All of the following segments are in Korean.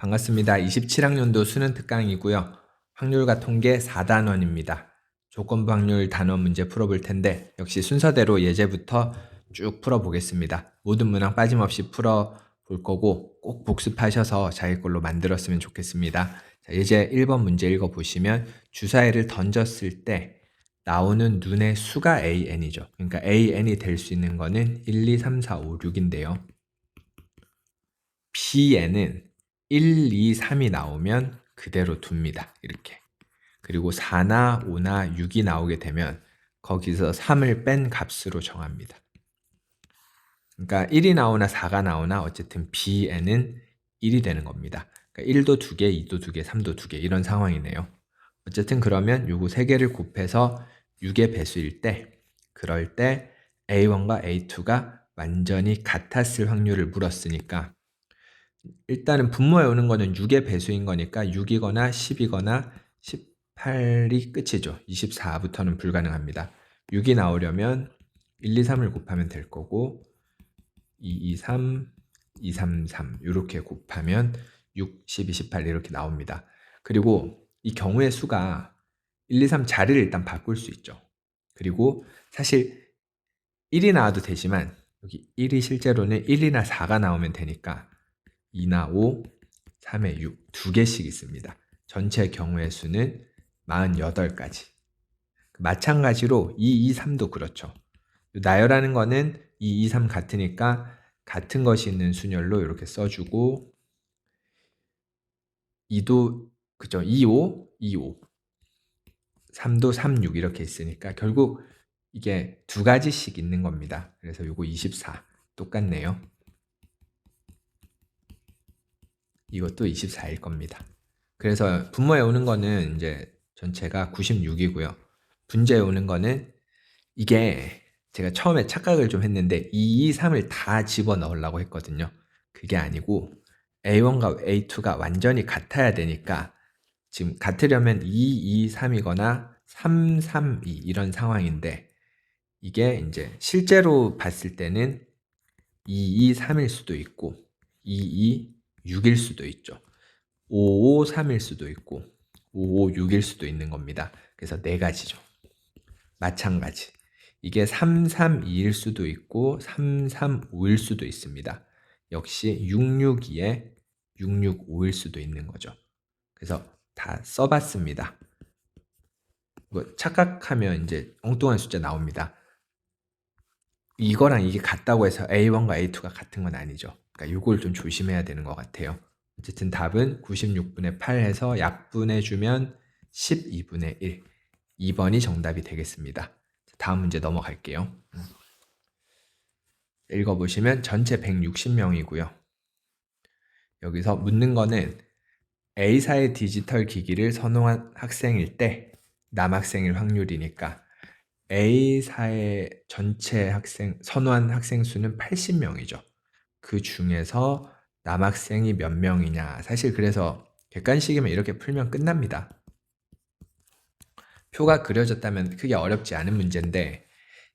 반갑습니다. 27학년도 수능 특강이고요. 확률과 통계 4단원입니다. 조건부 확률 단원 문제 풀어볼 텐데 역시 순서대로 예제부터 쭉 풀어보겠습니다. 모든 문항 빠짐없이 풀어볼 거고 꼭 복습하셔서 자기 걸로 만들었으면 좋겠습니다. 자, 예제 1번 문제 읽어보시면 주사위를 던졌을 때 나오는 눈의 수가 AN이죠. 그러니까 AN이 될 수 있는 거는 1, 2, 3, 4, 5, 6인데요. BN은 1, 2, 3이 나오면 그대로 둡니다. 이렇게. 그리고 4나 5나 6이 나오게 되면 거기서 3을 뺀 값으로 정합니다. 그러니까 1이 나오나 4가 나오나 어쨌든 BN은 1이 되는 겁니다. 그러니까 1도 2개, 2도 2개, 3도 2개 이런 상황이네요. 어쨌든 그러면 요거 3개를 곱해서 6의 배수일 때 그럴 때 A1과 A2가 완전히 같았을 확률을 물었으니까 일단은 분모해 오는 거는 6의 배수인 거니까 6이거나 10이거나 18이 끝이죠. 24부터는 불가능합니다. 6이 나오려면 1, 2, 3을 곱하면 될 거고 2, 2, 3, 2, 3, 3 이렇게 곱하면 6, 12, 18 이렇게 나옵니다. 그리고 이 경우의 수가 1, 2, 3 자리를 일단 바꿀 수 있죠. 그리고 사실 1이 나와도 되지만 여기 1이 실제로는 1이나 4가 나오면 되니까 2나 5, 3에 6, 2개씩 있습니다. 전체 경우의 수는 48가지. 마찬가지로 2, 2, 3도 그렇죠. 나열하는 거는 2, 2, 3 같으니까 같은 것이 있는 순열로 이렇게 써주고 2도 그죠? 2, 5, 2, 5 3도 3, 6 이렇게 있으니까 결국 이게 2가지씩 있는 겁니다. 그래서 요거 24 똑같네요. 이것도 24일 겁니다. 그래서 분모에 오는 거는 이제 전체가 96이고요. 분자에 오는 거는 이게 제가 처음에 착각을 좀 했는데 2, 2, 3을 다 집어넣으려고 했거든요. 그게 아니고 A1과 A2가 완전히 같아야 되니까 지금 같으려면 2, 2, 3이거나 3, 3, 2 이런 상황인데 이게 이제 실제로 봤을 때는 2, 2, 3일 수도 있고 2, 2, 6일 수도 있죠. 5, 5, 3일 수도 있고 5, 5, 6일 수도 있는 겁니다. 그래서 4가지죠. 마찬가지. 이게 3, 3, 2일 수도 있고 3, 3, 5일 수도 있습니다. 역시 6, 6, 2에 6, 6, 5일 수도 있는 거죠. 그래서 다 써봤습니다. 이거 착각하면 이제 엉뚱한 숫자 나옵니다. 이거랑 이게 같다고 해서 A1과 A2가 같은 건 아니죠. 그러니까 이걸 좀 조심해야 되는 것 같아요. 어쨌든 답은 96분의 8 해서 약분해주면 12분의 1. 2번이 정답이 되겠습니다. 다음 문제 넘어갈게요. 읽어보시면 전체 160명이고요. 여기서 묻는 거는 A사의 디지털 기기를 선호한 학생일 때 남학생일 확률이니까 A사의 전체 학생 선호한 학생 수는 80명이죠. 그 중에서 남학생이 몇 명이냐. 사실 그래서 객관식이면 이렇게 풀면 끝납니다. 표가 그려졌다면 크게 어렵지 않은 문제인데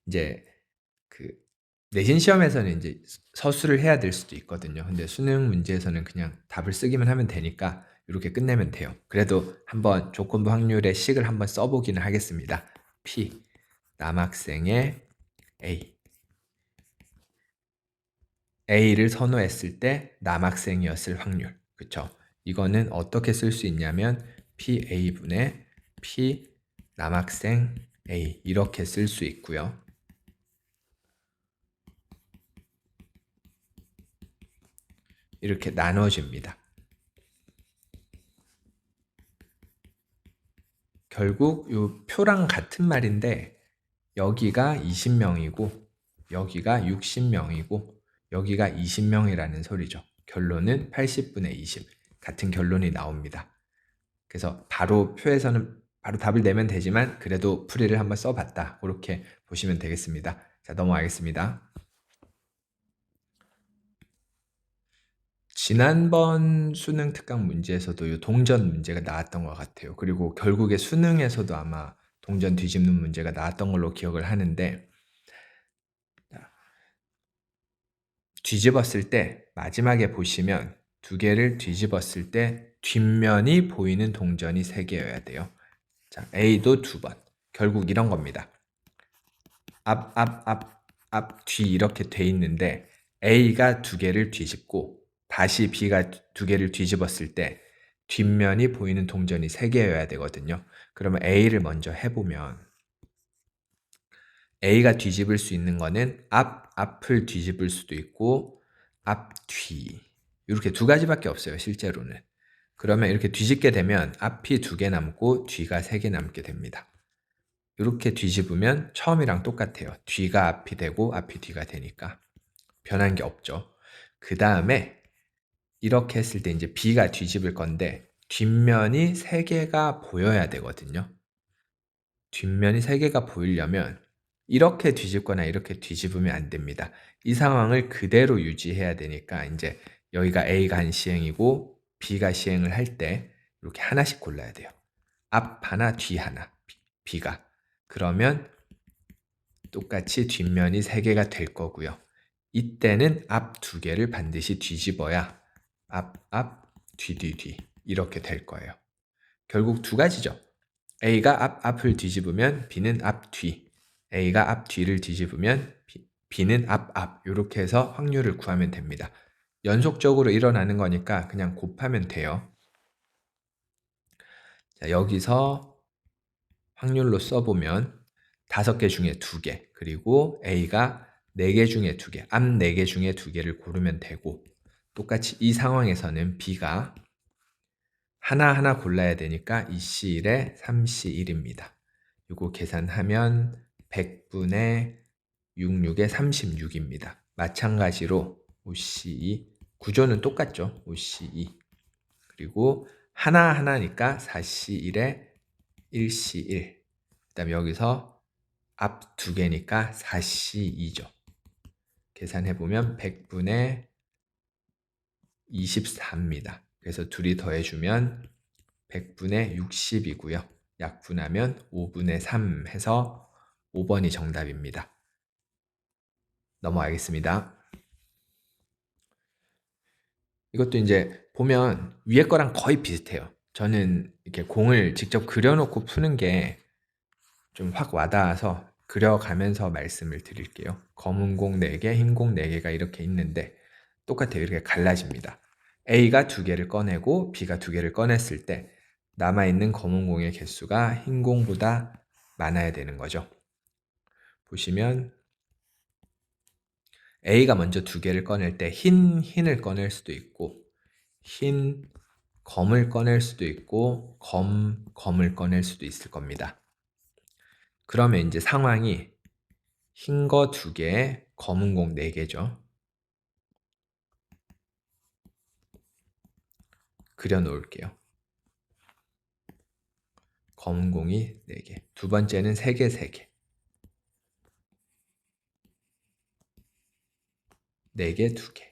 이제 그 내신 시험에서는 이제 서술을 해야 될 수도 있거든요. 근데 수능 문제에서는 그냥 답을 쓰기만 하면 되니까 이렇게 끝내면 돼요. 그래도 한번 조건부 확률의 식을 한번 써보기는 하겠습니다. P 남학생의 A를 선호했을 때 남학생이었을 확률. 그쵸? 이거는 어떻게 쓸 수 있냐면 PA분의 P 남학생 A 이렇게 쓸 수 있고요. 이렇게 나눠집니다. 결국 이 표랑 같은 말인데 여기가 20명이고 여기가 60명이고 여기가 20명이라는 소리죠. 결론은 80분의 20 같은 결론이 나옵니다. 그래서 바로 표에서는 바로 답을 내면 되지만 그래도 풀이를 한번 써봤다. 그렇게 보시면 되겠습니다. 자, 넘어가겠습니다. 지난번 수능 특강 문제에서도 이 동전 문제가 나왔던 것 같아요. 그리고 결국에 수능에서도 아마 동전 뒤집는 문제가 나왔던 걸로 기억을 하는데 뒤집었을 때 마지막에 보시면 두 개를 뒤집었을 때 뒷면이 보이는 동전이 3개여야 돼요. 자, A도 2번. 결국 이런 겁니다. 앞, 뒤 이렇게 돼 있는데 A가 2개를 뒤집고 다시 B가 2개를 뒤집었을 때 뒷면이 보이는 동전이 3개여야 되거든요. 그러면 A를 먼저 해보면 A가 뒤집을 수 있는 거는 앞을 뒤집을 수도 있고 앞, 뒤 이렇게 2가지밖에 없어요. 실제로는. 그러면 이렇게 뒤집게 되면 앞이 2개 남고 뒤가 3개 남게 됩니다. 이렇게 뒤집으면 처음이랑 똑같아요. 뒤가 앞이 되고 앞이 뒤가 되니까 변한 게 없죠. 그 다음에 이렇게 했을 때 이제 B가 뒤집을 건데 뒷면이 3개가 보여야 되거든요. 뒷면이 3개가 보이려면 이렇게 뒤집거나 이렇게 뒤집으면 안 됩니다. 이 상황을 그대로 유지해야 되니까 이제 여기가 A가 한 시행이고 B가 시행을 할 때 이렇게 하나씩 골라야 돼요. 앞 하나, 뒤 하나, B가. 그러면 똑같이 뒷면이 3개가 될 거고요. 이때는 앞 2개를 반드시 뒤집어야 앞, 뒤 이렇게 될 거예요. 결국 2가지죠. A가 앞을 뒤집으면 B는 앞, 뒤. A가 앞, 뒤를 뒤집으면 B는 앞. 이렇게 해서 확률을 구하면 됩니다. 연속적으로 일어나는 거니까 그냥 곱하면 돼요. 자, 여기서 확률로 써보면 5개 중에 2개, 그리고 A가 4개 중에 2개, 앞 4개 중에 2개를 고르면 되고, 똑같이 이 상황에서는 B가 하나하나 골라야 되니까 2C1에 3C1입니다. 이거 계산하면 100분의 66에 36입니다. 마찬가지로 5C2, 구조는 똑같죠. 5C2. 그리고 하나하나니까 4C1에 1C1. 그 다음에 여기서 앞 2개니까 4C2죠. 계산해보면 100분의 24입니다. 그래서 둘이 더해주면 100분의 60이고요. 약분하면 5분의 3 해서 5번이 정답입니다. 넘어가겠습니다. 이것도 이제 보면 위에 거랑 거의 비슷해요. 저는 이렇게 공을 직접 그려놓고 푸는 게 좀 확 와닿아서 그려가면서 말씀을 드릴게요. 검은 공 4개, 흰 공 4개가 이렇게 있는데 똑같아요. 이렇게 갈라집니다. A가 2개를 꺼내고 B가 2개를 꺼냈을 때 남아있는 검은 공의 개수가 흰 공보다 많아야 되는 거죠. 보시면 A가 먼저 2개를 꺼낼 때 흰을 꺼낼 수도 있고 검을 꺼낼 수도 있고 검을 꺼낼 수도 있을 겁니다. 그러면 이제 상황이 흰 거 2개, 검은 공 4개죠. 그려 놓을게요. 검은 공이 4개. 두 번째는 3개, 3개. 4개, 2개.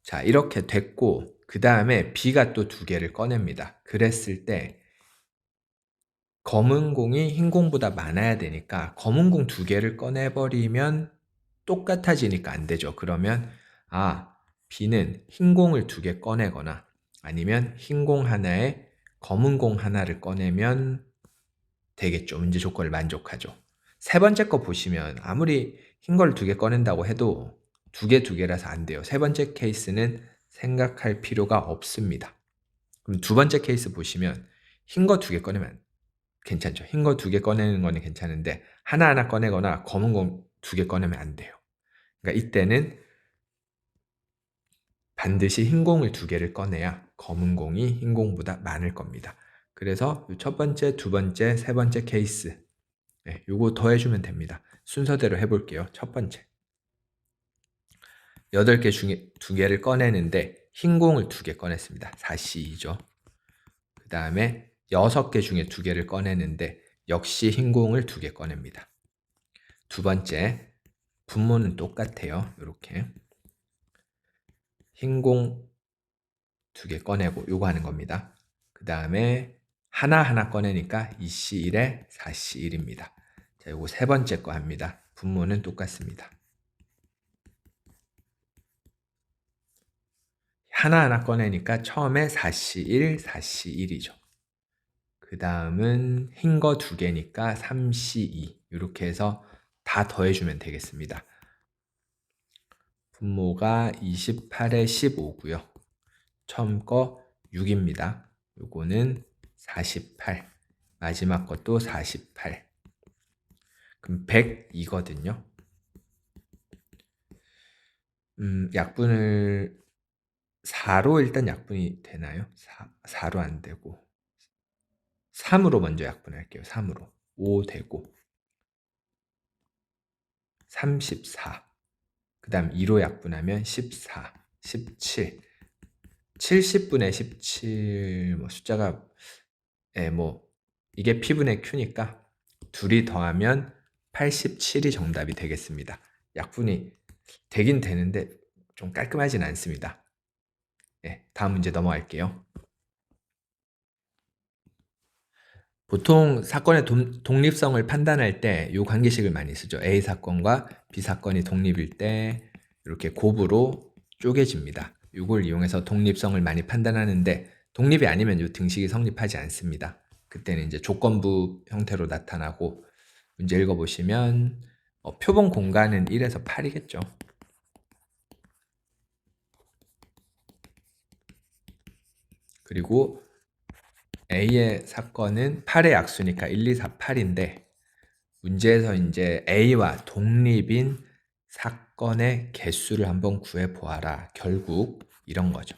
자, 이렇게 됐고, 그 다음에 B가 또 2개를 꺼냅니다. 그랬을 때, 검은 공이 흰 공보다 많아야 되니까, 검은 공 2개를 꺼내버리면 똑같아지니까 안 되죠. 그러면, B는 흰 공을 2개 꺼내거나, 아니면 흰 공 하나에 검은 공 하나를 꺼내면 되겠죠. 문제 조건을 만족하죠. 세 번째 거 보시면 아무리 흰 걸 2개 꺼낸다고 해도 2개라서 안 돼요. 세 번째 케이스는 생각할 필요가 없습니다. 그럼 두 번째 케이스 보시면 흰 거 2개 꺼내면 괜찮죠. 흰 거 2개 꺼내는 거는 괜찮은데 하나하나 꺼내거나 검은 거 2개 꺼내면 안 돼요. 그러니까 이때는 반드시 흰 공을 2개를 꺼내야 검은 공이 흰 공보다 많을 겁니다. 그래서 첫 번째, 두 번째, 세 번째 케이스 요거 더해주면 됩니다. 순서대로 해볼게요. 첫 번째 8개 중에 2개를 꺼내는데 흰 공을 2개 꺼냈습니다. 4C2죠. 그 다음에 6개 중에 2개를 꺼내는데 역시 흰 공을 2개 꺼냅니다. 두 번째 분모는 똑같아요. 이렇게 흰 공 2개 꺼내고 요거 하는 겁니다. 그 다음에 하나하나 꺼내니까 2C1에 4C1입니다. 자, 요거 세 번째 거 합니다. 분모는 똑같습니다. 하나하나 꺼내니까 처음에 4C1, 4C1이죠. 그 다음은 흰 거 2개니까 3C2 이렇게 해서 다 더해주면 되겠습니다. 분모가 28에 15고요. 처음 거 6입니다. 요거는 48. 마지막 것도 48. 그럼 102거든요. 약분을 4로 일단 약분이 되나요? 4로 안 되고 3으로 먼저 약분할게요. 3으로. 5 되고 34. 그 다음 2로 약분하면 14, 17. 70분의 17 숫자가 이게 P분의 Q니까 둘이 더하면 87이 정답이 되겠습니다. 약분이 되긴 되는데 좀 깔끔하진 않습니다. 다음 문제 넘어갈게요. 보통 사건의 독립성을 판단할 때 이 관계식을 많이 쓰죠. A 사건과 B 사건이 독립일 때 이렇게 곱으로 쪼개집니다. 이걸 이용해서 독립성을 많이 판단하는데 독립이 아니면 이 등식이 성립하지 않습니다. 그때는 이제 조건부 형태로 나타나고 문제 읽어보시면 표본 공간은 1에서 8이겠죠. 그리고 A의 사건은 8의 약수니까 1, 2, 4, 8인데 문제에서 이제 A와 독립인 사건의 개수를 한번 구해 보아라. 결국 이런 거죠.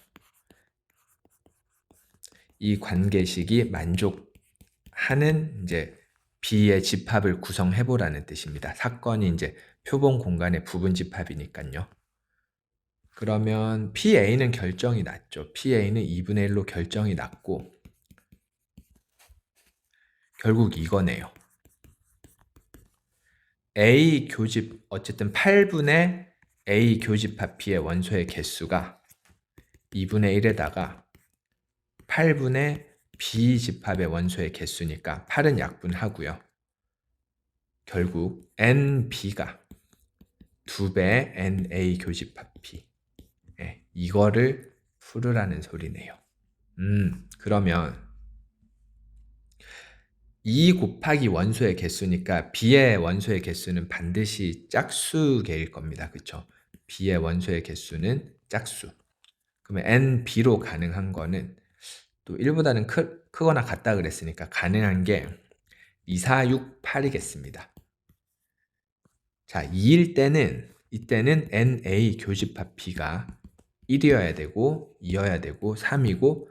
이 관계식이 만족하는 이제 B의 집합을 구성해 보라는 뜻입니다. 사건이 이제 표본 공간의 부분 집합이니까요. 그러면 PA는 결정이 났죠. PA는 2분의 1로 결정이 났고 결국 이거네요. A 교집 어쨌든 8분의 A 교집합 B의 원소의 개수가 2분의 1에다가 8분의 B 집합의 원소의 개수니까 8은 약분하고요. 결국 NB가 2배 NA 교집합 B. 이거를 풀으라는 소리네요. 그러면 2 곱하기 원소의 개수니까 B의 원소의 개수는 반드시 짝수계일 겁니다. 그쵸? B의 원소의 개수는 짝수. 그러면 NB로 가능한 거는 또 1보다는 크거나 같다 그랬으니까 가능한 게 2, 4, 6, 8이겠습니다. 자, 2일 때는 이때는 NA 교집합 B가 1이어야 되고 2여야 되고 3이고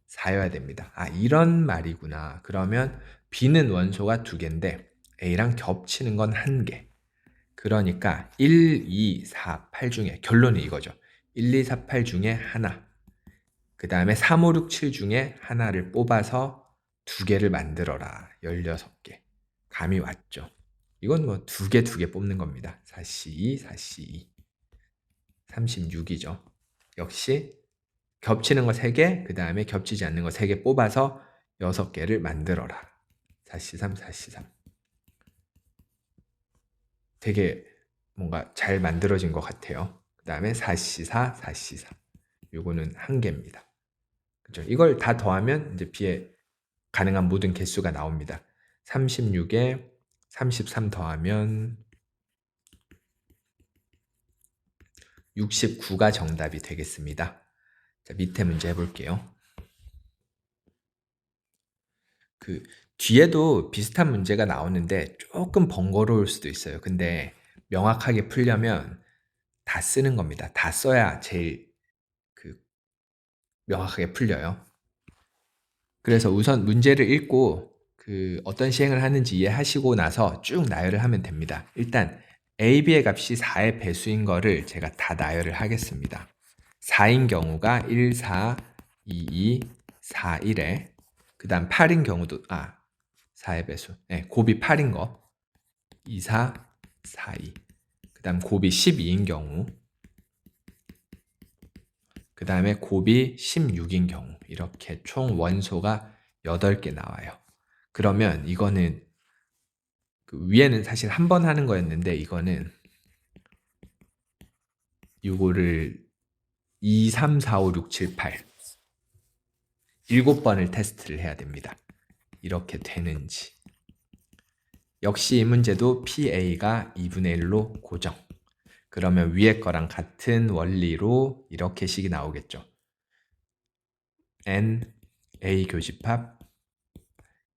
4여야 됩니다. 이런 말이구나. 그러면 B는 원소가 2개인데 A랑 겹치는 건 1개. 그러니까 1, 2, 4, 8 중에 결론이 이거죠. 1, 2, 4, 8 중에 하나. 그 다음에 3, 5, 6, 7 중에 하나를 뽑아서 2개를 만들어라. 16개. 감이 왔죠. 이건 2개 뽑는 겁니다. 4C2, 4C2. 36이죠. 역시 겹치는 거 3개, 그 다음에 겹치지 않는 거 3개 뽑아서 6개를 만들어라. 4C3, 4C3. 되게 뭔가 잘 만들어진 것 같아요. 그 다음에 4C4, 4C4. 요거는 1개입니다. 그렇죠? 이걸 다 더하면 이제 B의 가능한 모든 개수가 나옵니다. 36에 33 더하면 69가 정답이 되겠습니다. 자, 밑에 문제 해볼게요. 그 뒤에도 비슷한 문제가 나오는데 조금 번거로울 수도 있어요. 근데 명확하게 풀려면 다 쓰는 겁니다. 다 써야 제일 명확하게 풀려요. 그래서 우선 문제를 읽고 어떤 시행을 하는지 이해하시고 나서 쭉 나열을 하면 됩니다. 일단 A, B의 값이 4의 배수인 거를 제가 다 나열을 하겠습니다. 4인 경우가 1, 4, 2, 2, 4, 1에 그 다음 8인 경우도 4의 배수. 곱이 8인 거 2, 4, 4, 2. 그 다음 곱이 12인 경우 그 다음에 곱이 16인 경우 이렇게 총 원소가 8개 나와요. 그러면 이거는 위에는 사실 한 번 하는 거였는데 이거는 이거를 2, 3, 4, 5, 6, 7, 8 7번을 테스트를 해야 됩니다. 이렇게 되는지. 역시 이 문제도 PA가 2분의 1로 고정. 그러면 위에 거랑 같은 원리로 이렇게 식이 나오겠죠. N, A 교집합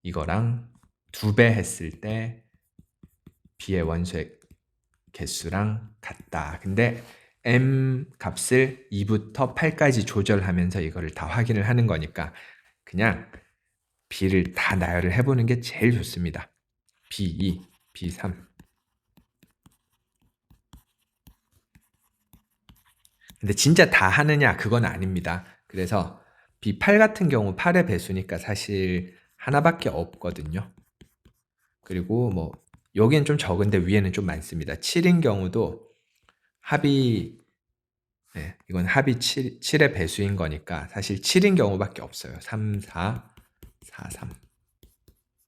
이거랑 2배 했을 때 B의 원소의 개수랑 같다. 근데 M 값을 2부터 8까지 조절하면서 이거를 다 확인을 하는 거니까 그냥 B를 다 나열을 해보는 게 제일 좋습니다. B2, B3. 근데 진짜 다 하느냐? 그건 아닙니다. 그래서 B8 같은 경우 8의 배수니까 사실 하나밖에 없거든요. 그리고 뭐 여기는 좀 적은데 위에는 좀 많습니다. 7인 경우도 합이 이건 합이 7의 배수인 거니까 사실 7인 경우밖에 없어요. 3, 4, 4, 3.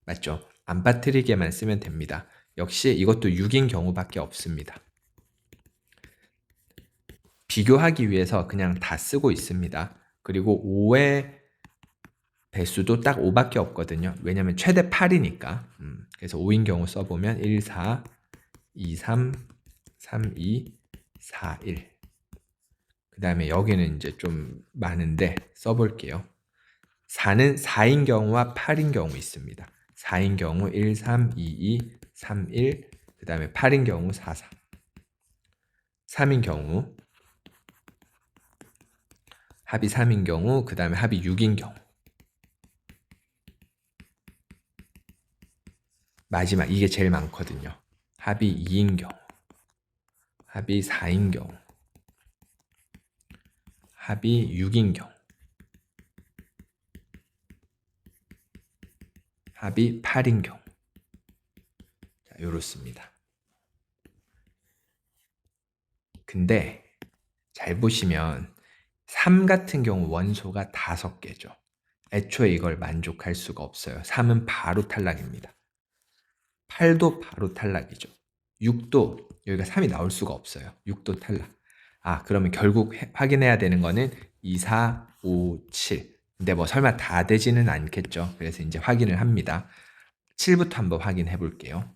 맞죠? 안 빠뜨리게만 쓰면 됩니다. 역시 이것도 6인 경우밖에 없습니다. 비교하기 위해서 그냥 다 쓰고 있습니다. 그리고 5의 배수도 딱 5밖에 없거든요. 왜냐면 최대 8이니까. 그래서 5인 경우 써보면 1, 4, 2, 3, 3, 2, 4, 1. 그 다음에 여기는 이제 좀 많은데 써볼게요. 4는 4인 경우와 8인 경우 있습니다. 4인 경우 1, 3, 2, 2, 3, 1. 그 다음에 8인 경우 4, 4. 3인 경우 합이 3인 경우, 그 다음에 합이 6인 경우. 마지막 이게 제일 많거든요. 합이 2인 경우, 합이 4인 경우, 합이 6인 경우, 합이 8인 경우. 자, 요렇습니다. 근데 잘 보시면 3 같은 경우 원소가 5개죠. 애초에 이걸 만족할 수가 없어요. 3은 바로 탈락입니다. 8도 바로 탈락이죠. 6도 여기가 3이 나올 수가 없어요. 6도 탈락. 아, 그러면 결국 확인해야 되는 거는 2, 4, 5, 7. 근데 뭐 설마 다 되지는 않겠죠. 그래서 이제 확인을 합니다. 7부터 한번 확인해 볼게요.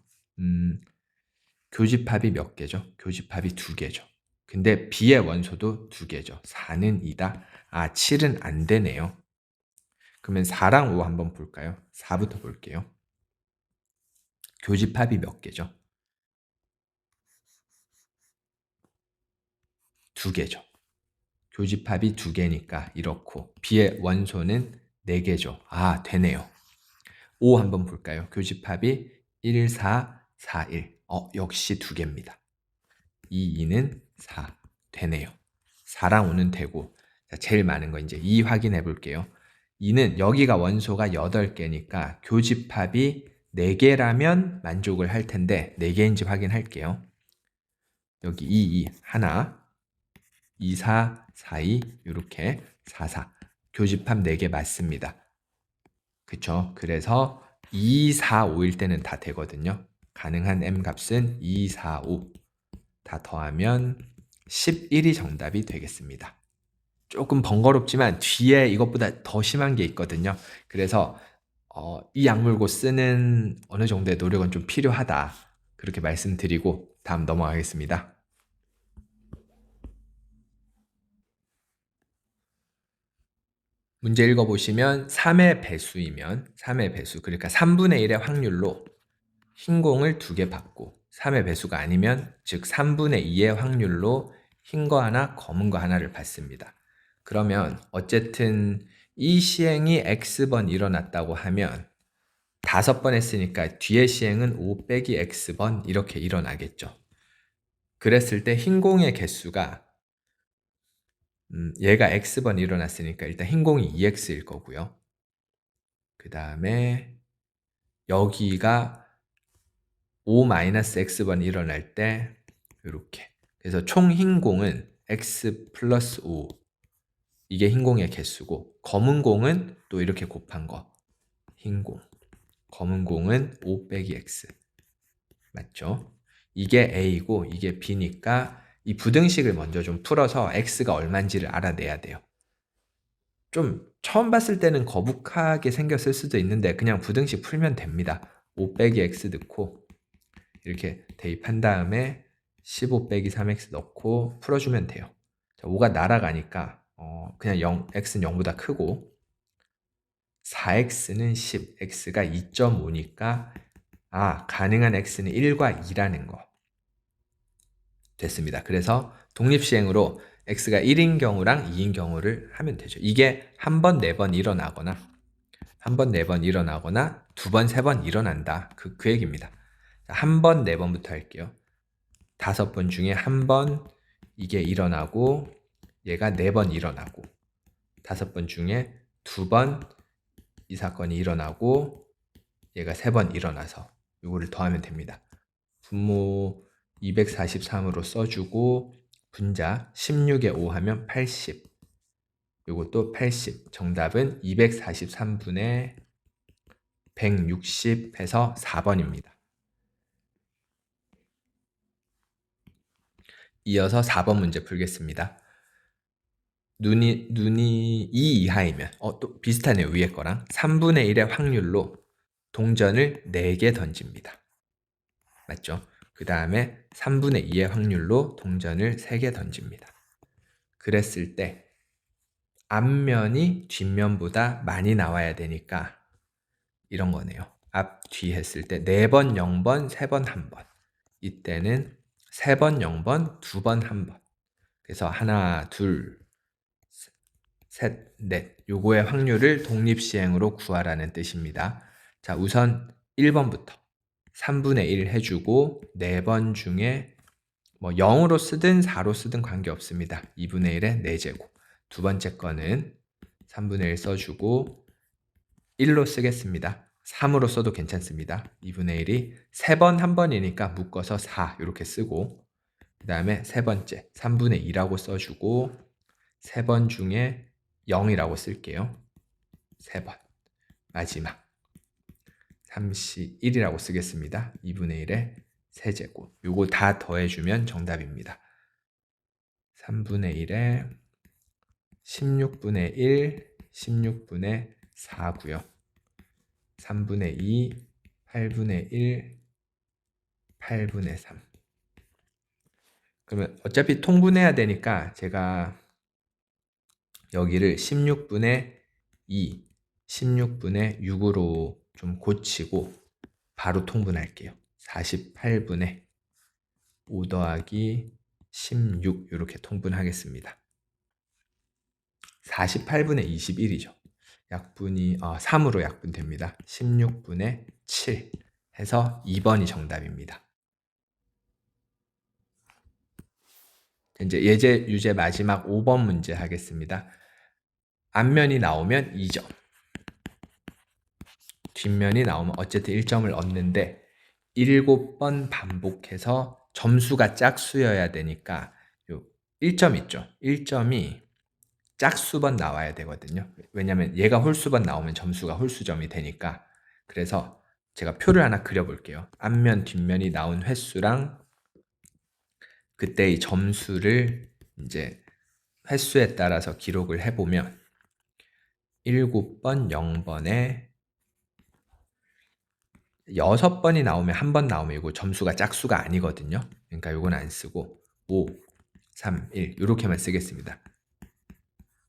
교집합이 몇 개죠? 교집합이 2개죠. 근데 B의 원소도 2개죠. 4는 2다. 아, 7은 안 되네요. 그러면 4랑 5 한번 볼까요? 4부터 볼게요. 교집합이 몇 개죠? 2개죠. 교집합이 2개니까 이렇고 B의 원소는 4개죠. 아, 되네요. 5 한번 볼까요? 교집합이 1, 4, 4, 1. 역시 2개입니다. 2, 2는 4. 되네요. 4랑 5는 되고, 자, 제일 많은 거 이제 2 확인해 볼게요. 2는 여기가 원소가 8개니까 교집합이 4개라면 만족을 할 텐데 4개인지 확인할게요. 여기 2, 2 하나, 2, 4, 4, 2 이렇게 4, 4 교집합 4개 맞습니다. 그쵸? 그래서 2, 4, 5일 때는 다 되거든요. 가능한 M 값은 2, 4, 5 다 더하면 11이 정답이 되겠습니다. 조금 번거롭지만 뒤에 이것보다 더 심한 게 있거든요. 그래서 이 약물고 쓰는 어느 정도의 노력은 좀 필요하다. 그렇게 말씀드리고 다음 넘어가겠습니다. 문제 읽어보시면 3의 배수이면 3의 배수, 그러니까 3분의 1의 확률로 흰 공을 2개 받고 3의 배수가 아니면 즉 3분의 2의 확률로 흰 거 하나, 검은 거 하나를 받습니다. 그러면 어쨌든 이 시행이 X번 일어났다고 하면 5번 했으니까 뒤의 시행은 5 빼기 X번 이렇게 일어나겠죠. 그랬을 때 흰 공의 개수가 얘가 X번 일어났으니까 일단 흰 공이 2X일 거고요. 그 다음에 여기가 5-X번 일어날 때 이렇게. 그래서 총 흰 공은 X 플러스 5. 이게 흰 공의 개수고 검은 공은 또 이렇게 곱한 거. 흰 공. 검은 공은 5 빼기 X. 맞죠? 이게 A고 이게 B니까 이 부등식을 먼저 좀 풀어서 x가 얼마인지를 알아내야 돼요. 좀 처음 봤을 때는 거북하게 생겼을 수도 있는데 그냥 부등식 풀면 됩니다. 5 빼기 x 넣고 이렇게 대입한 다음에 15 빼기 3x 넣고 풀어주면 돼요. 자, 5가 날아가니까 그냥 x는 0보다 크고 4x는 10, x가 2.5니까 가능한 x는 1과 2라는 거 됐습니다. 그래서 독립시행으로 x가 1인 경우랑 2인 경우를 하면 되죠. 이게 한 번, 4번 일어나거나 한 번, 4번 일어나거나 2번, 3번 일어난다. 그 얘기입니다. 한 번, 4번부터 할게요. 5번 중에 한 번 이게 일어나고 얘가 4번 일어나고 5번 중에 2번 이 사건이 일어나고 얘가 3번 일어나서 이거를 더하면 됩니다. 분모 243으로 써주고 분자 16에 5 하면 80 요것도 80 정답은 243분의 160 해서 4번입니다. 이어서 4번 문제 풀겠습니다. 눈이 2 이하이면 또 비슷하네요. 위에 거랑 3분의 1의 확률로 동전을 4개 던집니다. 맞죠? 그 다음에 3분의 2의 확률로 동전을 3개 던집니다. 그랬을 때 앞면이 뒷면보다 많이 나와야 되니까 이런 거네요. 앞, 뒤 했을 때 4번, 0번, 3번, 1번. 이때는 3번, 0번, 2번, 1번. 그래서 하나, 둘, 셋, 넷. 요거의 확률을 독립시행으로 구하라는 뜻입니다. 자, 우선 1번부터 3분의 1 해주고 4번 중에 뭐 0으로 쓰든 4로 쓰든 관계없습니다. 2분의 1의 4제곱. 두 번째 거는 3분의 1 써주고 1로 쓰겠습니다. 3으로 써도 괜찮습니다. 2분의 1이 3번 한 번이니까 묶어서 4 이렇게 쓰고 그 다음에 세 번째 3분의 2라고 써주고 3번 중에 0이라고 쓸게요. 3번 마지막 31이라고 쓰겠습니다. 2분의 1의 세제곱 요거 다 더해주면 정답입니다. 3분의 1에 16분의 1, 16분의 4고요. 3분의 2, 8분의 1, 8분의 3. 그러면 어차피 통분해야 되니까 제가 여기를 16분의 2, 16분의 6으로 좀 고치고 바로 통분할게요. 48분의 5 더하기 16 이렇게 통분하겠습니다. 48분의 21이죠. 약분이 3으로 약분됩니다. 16분의 7 해서 2번이 정답입니다. 이제 예제, 유제 마지막 5번 문제 하겠습니다. 앞면이 나오면 2점, 뒷면이 나오면 어쨌든 1점을 얻는데 7번 반복해서 점수가 짝수여야 되니까 요 1점 있죠. 1점이 짝수번 나와야 되거든요. 왜냐면 얘가 홀수번 나오면 점수가 홀수점이 되니까. 그래서 제가 표를 하나 그려볼게요. 앞면, 뒷면이 나온 횟수랑 그때의 점수를 이제 횟수에 따라서 기록을 해보면 7번, 0번에 6번이 나오면 한 번 나오면 이거 점수가 짝수가 아니거든요. 그러니까 이건 안 쓰고 5, 3, 1 이렇게만 쓰겠습니다.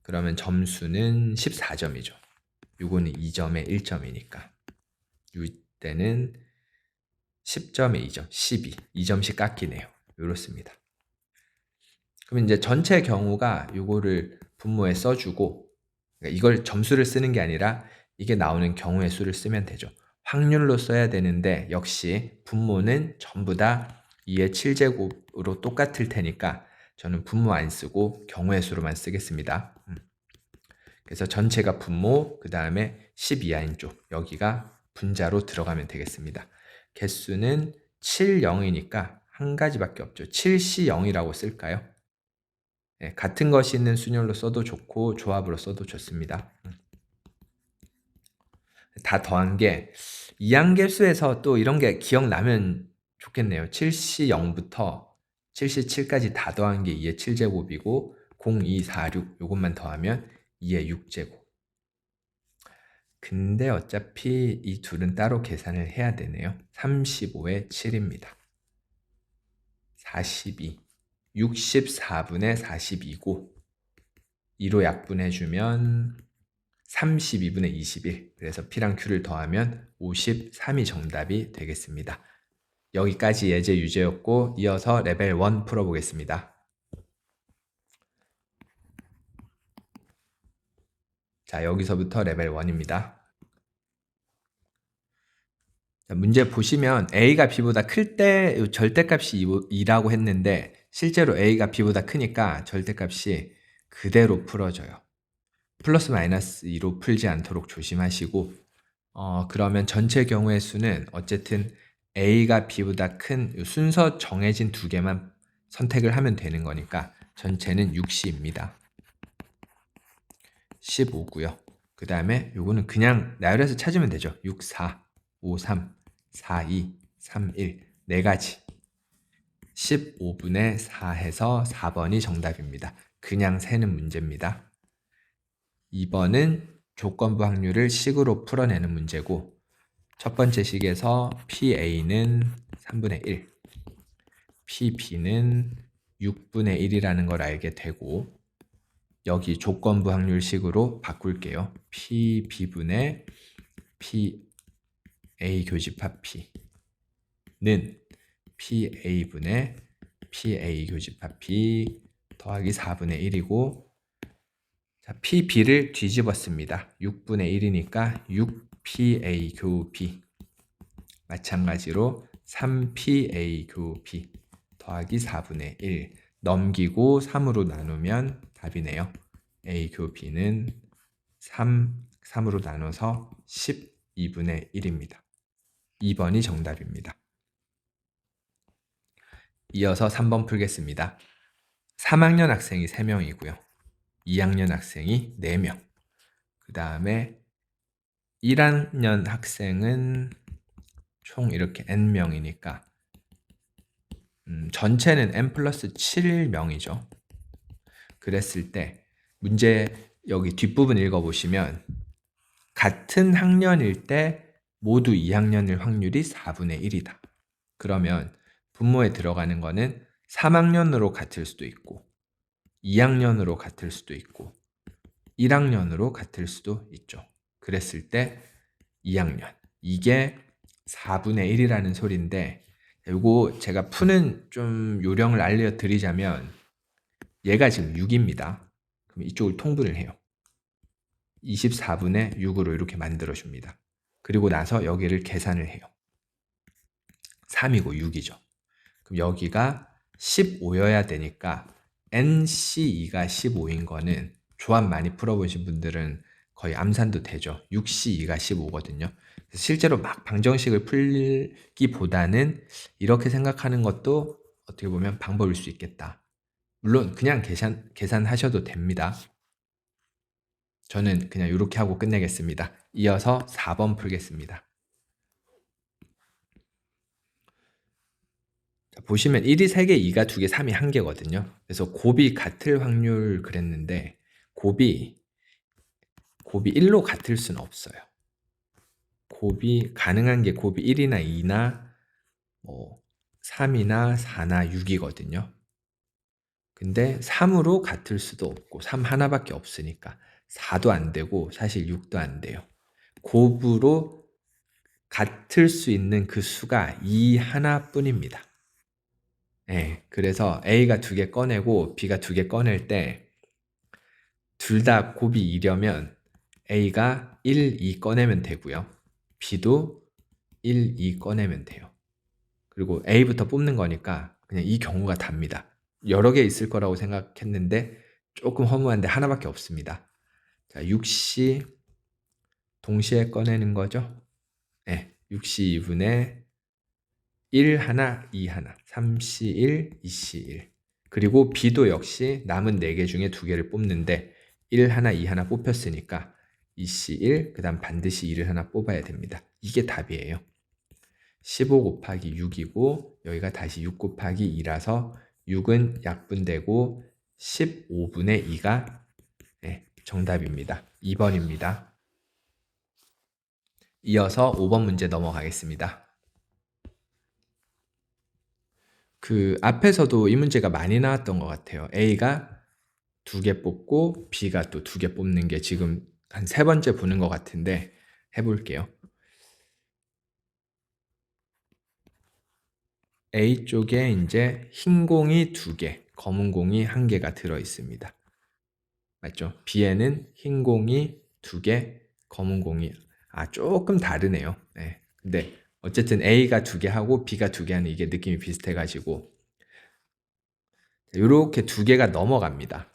그러면 점수는 14점이죠. 요거는 2점에 1점이니까. 이때는 10점에 2점, 12. 2점씩 깎이네요. 이렇습니다. 그럼 이제 전체 경우가 요거를 분모에 써주고 그러니까 이걸 점수를 쓰는 게 아니라 이게 나오는 경우의 수를 쓰면 되죠. 확률로 써야 되는데 역시 분모는 전부 다 2의 7제곱으로 똑같을 테니까 저는 분모 안 쓰고 경우의 수로만 쓰겠습니다. 그래서 전체가 분모, 그 다음에 12하인 쪽 여기가 분자로 들어가면 되겠습니다. 개수는 7, 0이니까 한 가지밖에 없죠. 7C 0이라고 쓸까요? 네, 같은 것이 있는 순열로 써도 좋고 조합으로 써도 좋습니다. 다 더한 게 이항계수에서 또 이런 게 기억나면 좋겠네요. 7C 0부터 77까지 다 더한 게 2의 7제곱이고 0, 2, 4, 6 요것만 더하면 2의 6제곱. 근데 어차피 이 둘은 따로 계산을 해야 되네요. 35의 7입니다. 42. 64분의 42고 2로 약분해주면 32분의 21. 그래서 P랑 Q를 더하면 53이 정답이 되겠습니다. 여기까지 예제 유제였고 이어서 레벨 1 풀어보겠습니다. 자, 여기서부터 레벨 1입니다. 문제 보시면 A가 B보다 클 때 절대값이 2라고 했는데 실제로 A가 B보다 크니까 절대값이 그대로 풀어져요. 플러스 마이너스 2로 풀지 않도록 조심하시고 그러면 전체 경우의 수는 어쨌든 A가 B보다 큰 순서 정해진 두 개만 선택을 하면 되는 거니까 전체는 6C입니다. 15고요. 그 다음에 요거는 그냥 나열해서 찾으면 되죠. 6, 4, 5, 3, 4, 2, 3, 1 네 가지. 15분의 4 해서 4번이 정답입니다. 그냥 세는 문제입니다. 2번은 조건부 확률을 식으로 풀어내는 문제고 첫 번째 식에서 PA는 3분의 1, PB는 6분의 1이라는 걸 알게 되고 여기 조건부 확률식으로 바꿀게요. PB분의 PA 교집합 P는 PA분의 PA 교집합 P 더하기 4분의 1이고 자, PB를 뒤집었습니다. 6분의 1이니까 6PA 교 B 마찬가지로 3PA 교 B 더하기 4분의 1 넘기고 3으로 나누면 답이네요. A 교 B는 3으로 나눠서 12분의 1입니다. 2번이 정답입니다. 이어서 3번 풀겠습니다. 3학년 학생이 3명이고요. 2학년 학생이 4명. 그 다음에 1학년 학생은 총 이렇게 n명이니까 전체는 n 플러스 7명이죠. 그랬을 때 문제 여기 뒷부분 읽어보시면 같은 학년일 때 모두 2학년일 확률이 4분의 1이다. 그러면 분모에 들어가는 거는 3학년으로 같을 수도 있고 2학년으로 같을 수도 있고 1학년으로 같을 수도 있죠. 그랬을 때 2학년 이게 4분의 1이라는 소리인데 이거 제가 푸는 좀 요령을 알려드리자면 얘가 지금 6입니다. 그럼 이쪽을 통분을 해요. 24분의 6으로 이렇게 만들어줍니다. 그리고 나서 여기를 계산을 해요. 3이고 6이죠. 그럼 여기가 15여야 되니까 NC2가 15인 거는 조합 많이 풀어보신 분들은 거의 암산도 되죠. 6C2가 15거든요. 실제로 막 방정식을 풀기보다는 이렇게 생각하는 것도 어떻게 보면 방법일 수 있겠다. 물론 그냥 계산하셔도 됩니다. 저는 그냥 이렇게 하고 끝내겠습니다. 이어서 4번 풀겠습니다. 자, 보시면 1이 3개, 2가 2개, 3이 1개거든요. 그래서 곱이 같을 확률 그랬는데 곱이 1로 같을 수는 없어요. 곱이 가능한 게 곱이 1이나 2나 3이나 4나 6이거든요. 근데 3으로 같을 수도 없고 3 하나밖에 없으니까 4도 안 되고 사실 6도 안 돼요. 곱으로 같을 수 있는 그 수가 2 하나뿐입니다. 네, 그래서 A가 2개 꺼내고 B가 2개 꺼낼 때 둘 다 곱이 2려면 A가 1, 2 꺼내면 되고요. B도 1, 2 꺼내면 돼요. 그리고 A부터 뽑는 거니까 그냥 이 경우가 답니다. 여러 개 있을 거라고 생각했는데 조금 허무한데 하나밖에 없습니다. 자, 6C 동시에 꺼내는 거죠. 네, 6C 2분의 1 하나, 2 하나, 3C 1, 2C 1. 그리고 B도 역시 남은 4개 중에 2개를 뽑는데 1 하나, 2 하나 뽑혔으니까 2C 1, 그 다음 반드시 1을 하나 뽑아야 됩니다. 이게 답이에요. 15 곱하기 6이고 여기가 다시 6 곱하기 2라서 6은 약분되고 15분의 2가 정답입니다. 2번입니다. 이어서 5번 문제 넘어가겠습니다. 그 앞에서도 이 문제가 많이 나왔던 것 같아요. A가 2개 뽑고 B가 또 2개 뽑는 게 지금 한 3번째 보는 것 같은데 해볼게요. A 쪽에 이제 흰 공이 2개, 검은 공이 1개가 들어 있습니다. 맞죠? B에는 흰 공이 2개, 검은 공이 조금 다르네요. 네. 근데 어쨌든 A가 2개 하고 B가 2개 하는 이게 느낌이 비슷해가지고 이렇게 2개가 넘어갑니다.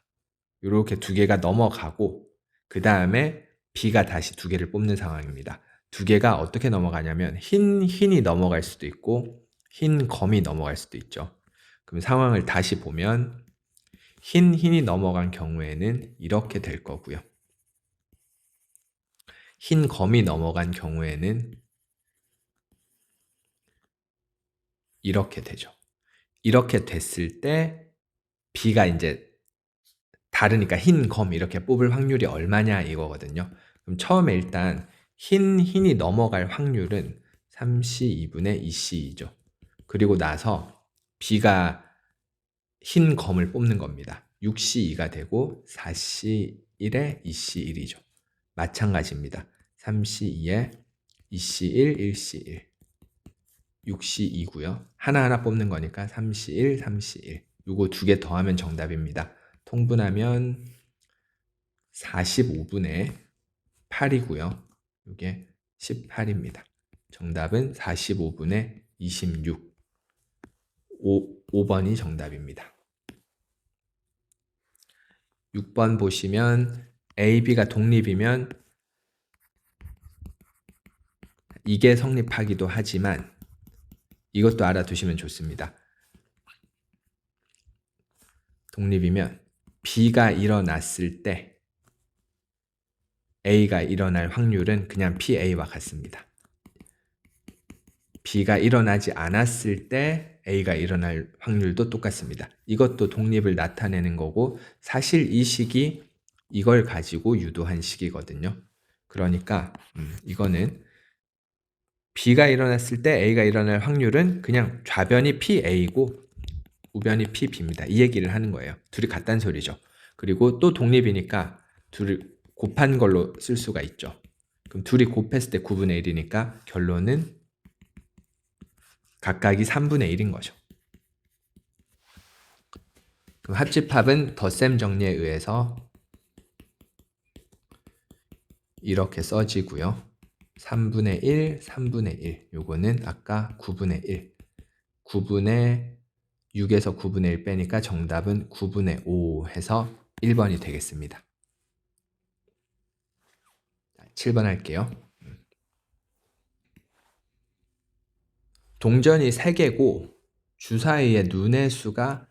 이렇게 2개가 넘어가고 그 다음에 B가 다시 2개를 뽑는 상황입니다. 2개가 어떻게 넘어가냐면 흰이 넘어갈 수도 있고 흰 검이 넘어갈 수도 있죠. 그럼 상황을 다시 보면 흰이 넘어간 경우에는 이렇게 될 거고요. 흰 검이 넘어간 경우에는 이렇게 되죠. 이렇게 됐을 때 B가 이제 다르니까 흰, 검 이렇게 뽑을 확률이 얼마냐 이거거든요. 그럼 처음에 일단 흰이 넘어갈 확률은 3C2분의 2C이죠. 그리고 나서 B가 흰 검을 뽑는 겁니다. 6C2가 되고 4C1에 2C1이죠. 마찬가지입니다. 3C2에 2C1, 1C1. 6C2고요. 하나하나 뽑는 거니까 3C1, 3C1. 요거 2개 더하면 정답입니다. 통분하면 45분의 8이고요. 이게 18입니다. 정답은 45분의 26. 5번이 정답입니다. 6번 보시면 A, B가 독립이면 이게 성립하기도 하지만 이것도 알아두시면 좋습니다. 독립이면 B가 일어났을 때 A가 일어날 확률은 그냥 PA와 같습니다. B가 일어나지 않았을 때 A가 일어날 확률도 똑같습니다. 이것도 독립을 나타내는 거고 사실 이 식이 이걸 가지고 유도한 식이거든요. 그러니까 이거는 B가 일어났을 때 A가 일어날 확률은 그냥 좌변이 PA고 우변이 PB입니다. 이 얘기를 하는 거예요. 둘이 같다는 소리죠. 그리고 또 독립이니까 둘을 곱한 걸로 쓸 수가 있죠. 그럼 둘이 곱했을 때 9분의 1이니까 결론은 각각이 3분의 1인 거죠. 그럼 합집합은 덧셈 정리에 의해서 이렇게 써지고요. 3분의 1, 3분의 1. 요거는 아까 9분의 1. 9분의 6에서 9분의 1 빼니까 정답은 9분의 5 해서 1번이 되겠습니다. 7번 할게요. 동전이 3개고 주사위의 눈의 수가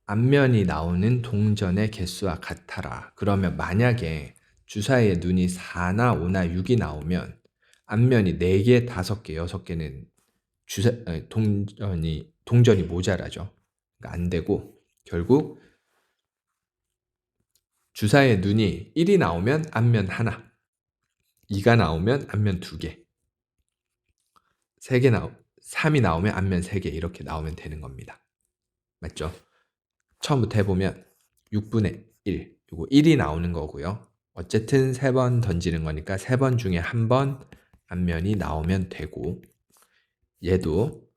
앞면이 나오는 동전의 개수와 같아라. 그러면 만약에 주사위의 눈이 4나 5나 6이 나오면 앞면이 4개, 5개, 6개는 동전이 모자라죠. 그러니까 안 되고 결국 주사위의 눈이 1이 나오면 앞면 하나, 2가 나오면 앞면 2개, 3이 나오면 앞면 3개 이렇게 나오면 되는 겁니다. 맞죠? 처음부터 해보면 6분의 1, 요거 1이 나오는 거고요. 어쨌든 3번 던지는 거니까 3번 중에 1번 앞면이 나오면 되고 얘도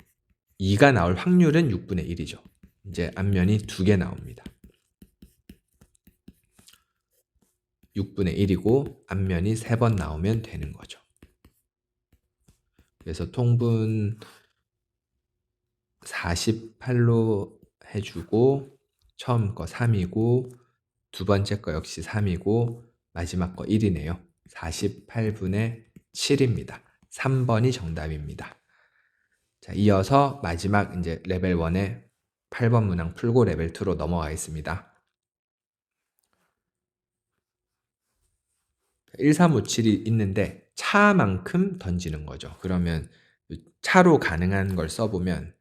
2가 나올 확률은 6분의 1이죠. 이제 앞면이 2개 나옵니다. 6분의 1이고 앞면이 3번 나오면 되는 거죠. 그래서 통분 48로 해주고 처음 거 3이고 두 번째 거 역시 3이고 마지막 거 1이네요. 48분의 7입니다. 3번이 정답입니다. 자, 이어서 마지막 이제 레벨 1의 8번 문항 풀고 레벨 2로 넘어가겠습니다. 1357이 있는데 차만큼 던지는 거죠. 그러면 차로 가능한 걸 써보면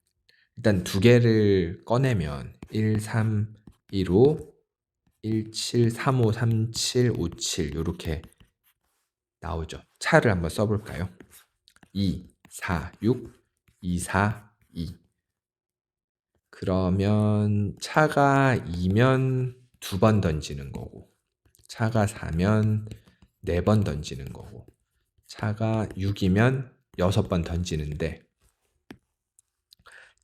일단 두 개를 꺼내면 1, 3, 1, 5, 1, 7, 3, 5, 3, 7, 5, 7 요렇게 나오죠. 차를 한번 써볼까요? 2, 4, 6, 2, 4, 2. 그러면 차가 2면 2번 던지는 거고, 차가 4면 4번 던지는 거고, 차가 6이면 6번 던지는데,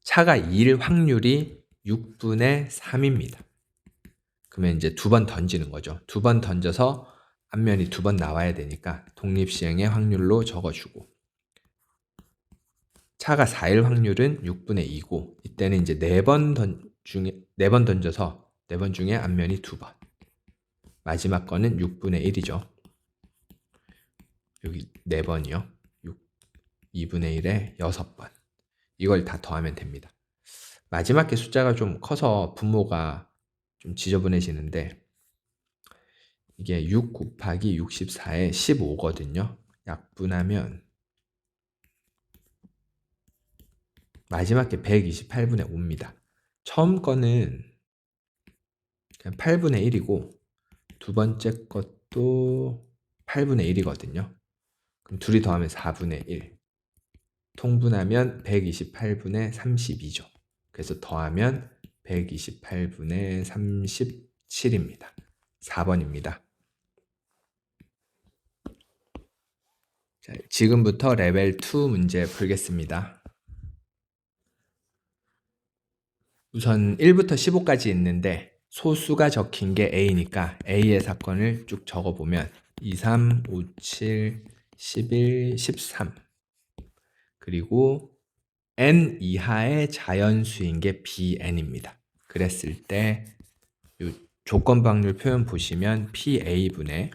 차가 2일 확률이 6분의 3입니다. 그러면 이제 2번 던지는 거죠. 2번 던져서 앞면이 2번 나와야 되니까 독립시행의 확률로 적어주고, 차가 4일 확률은 6분의 2고, 이때는 이제 4번 던져서 4번 중에 앞면이 2번. 마지막 거는 6분의 1이죠. 여기 4번이요. 2분의 1에 6번. 이걸 다 더하면 됩니다. 마지막 게 숫자가 좀 커서 분모가 좀 지저분해지는데, 이게 6 곱하기 64에 15거든요. 약분하면 마지막 게 128분의 5입니다. 처음 거는 그냥 8분의 1이고 두 번째 것도 8분의 1이거든요. 그럼 둘이 더하면 4분의 1. 통분하면 128분의 32죠. 그래서 더하면 128분의 37입니다. 4번입니다. 자, 지금부터 레벨 2 문제 풀겠습니다. 우선 1부터 15까지 있는데 소수가 적힌 게 A니까 A의 사건을 쭉 적어보면 2, 3, 5, 7, 11, 13 그리고 n 이하의 자연수인 게 Bn입니다. 그랬을 때 이 조건방률 표현 보시면 PA분의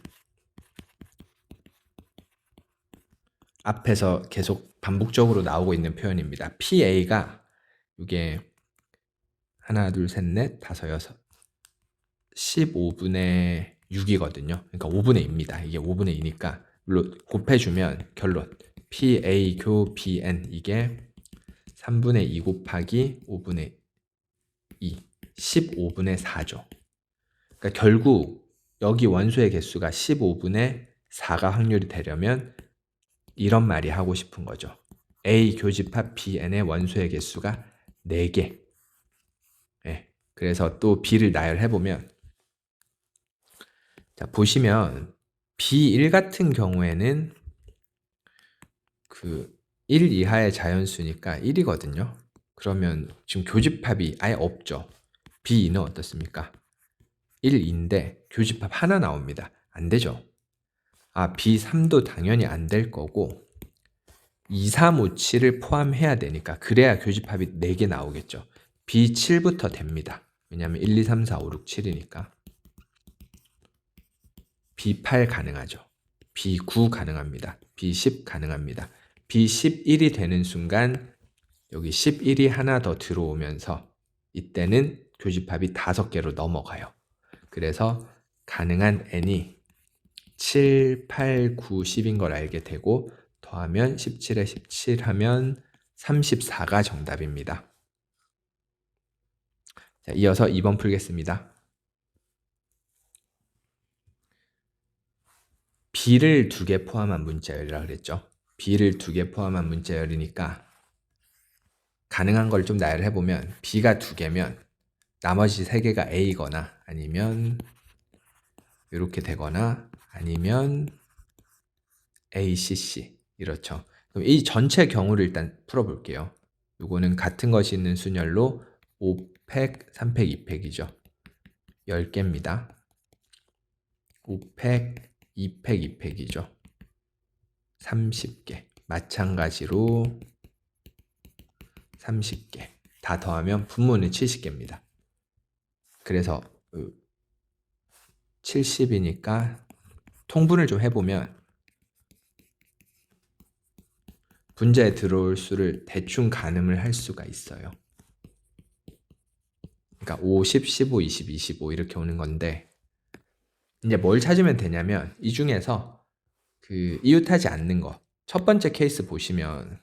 앞에서 계속 반복적으로 나오고 있는 표현입니다. PA가 이게 하나, 둘, 셋, 넷, 다섯, 여섯 15분의 6이거든요. 그러니까 5분의 2입니다. 이게 5분의 2니까 물론 곱해주면 결론 PA 교 BN 이게 3분의 2 곱하기 5분의 2 15분의 4죠. 그러니까 결국 여기 원소의 개수가 15분의 4가 확률이 되려면 이런 말이 하고 싶은 거죠. A 교집합 BN의 원소의 개수가 4개. 네. 그래서 또 B를 나열해보면 자, 보시면 B1 같은 경우에는 그 1 이하의 자연수니까 1이거든요. 그러면 지금 교집합이 아예 없죠. B2는 어떻습니까? 1인데 교집합 하나 나옵니다. 안 되죠. 아, B3도 당연히 안 될 거고 2, 3, 5, 7을 포함해야 되니까 그래야 교집합이 4개 나오겠죠. B7부터 됩니다. 왜냐하면 1, 2, 3, 4, 5, 6, 7이니까. B8 가능하죠. B9 가능합니다. B10 가능합니다. B11이 되는 순간 여기 11이 하나 더 들어오면서 이때는 교집합이 5개로 넘어가요. 그래서 가능한 n이 7, 8, 9, 10인 걸 알게 되고 더하면 17에 17 하면 34가 정답입니다. 자, 이어서 2번 풀겠습니다. B를 2개 포함한 문자열이라고 그랬죠. B를 2개 포함한 문자열이니까 가능한 걸 좀 나열해보면 B가 2개면 나머지 3개가 A거나 아니면 이렇게 되거나 아니면 ACC 이렇죠. 그럼 이 전체 경우를 일단 풀어볼게요. 이거는 같은 것이 있는 순열로 5팩, 3팩, 2팩이죠. 10개입니다. 5팩, 2팩, 2팩이죠. 30개. 마찬가지로 30개. 다 더하면 분모는 70개입니다. 그래서 70이니까 통분을 좀 해보면 분자에 들어올 수를 대충 가늠을 할 수가 있어요. 그러니까 50, 15, 20, 25 이렇게 오는 건데 이제 뭘 찾으면 되냐면 이 중에서 그 이웃하지 않는 거 첫 번째 케이스 보시면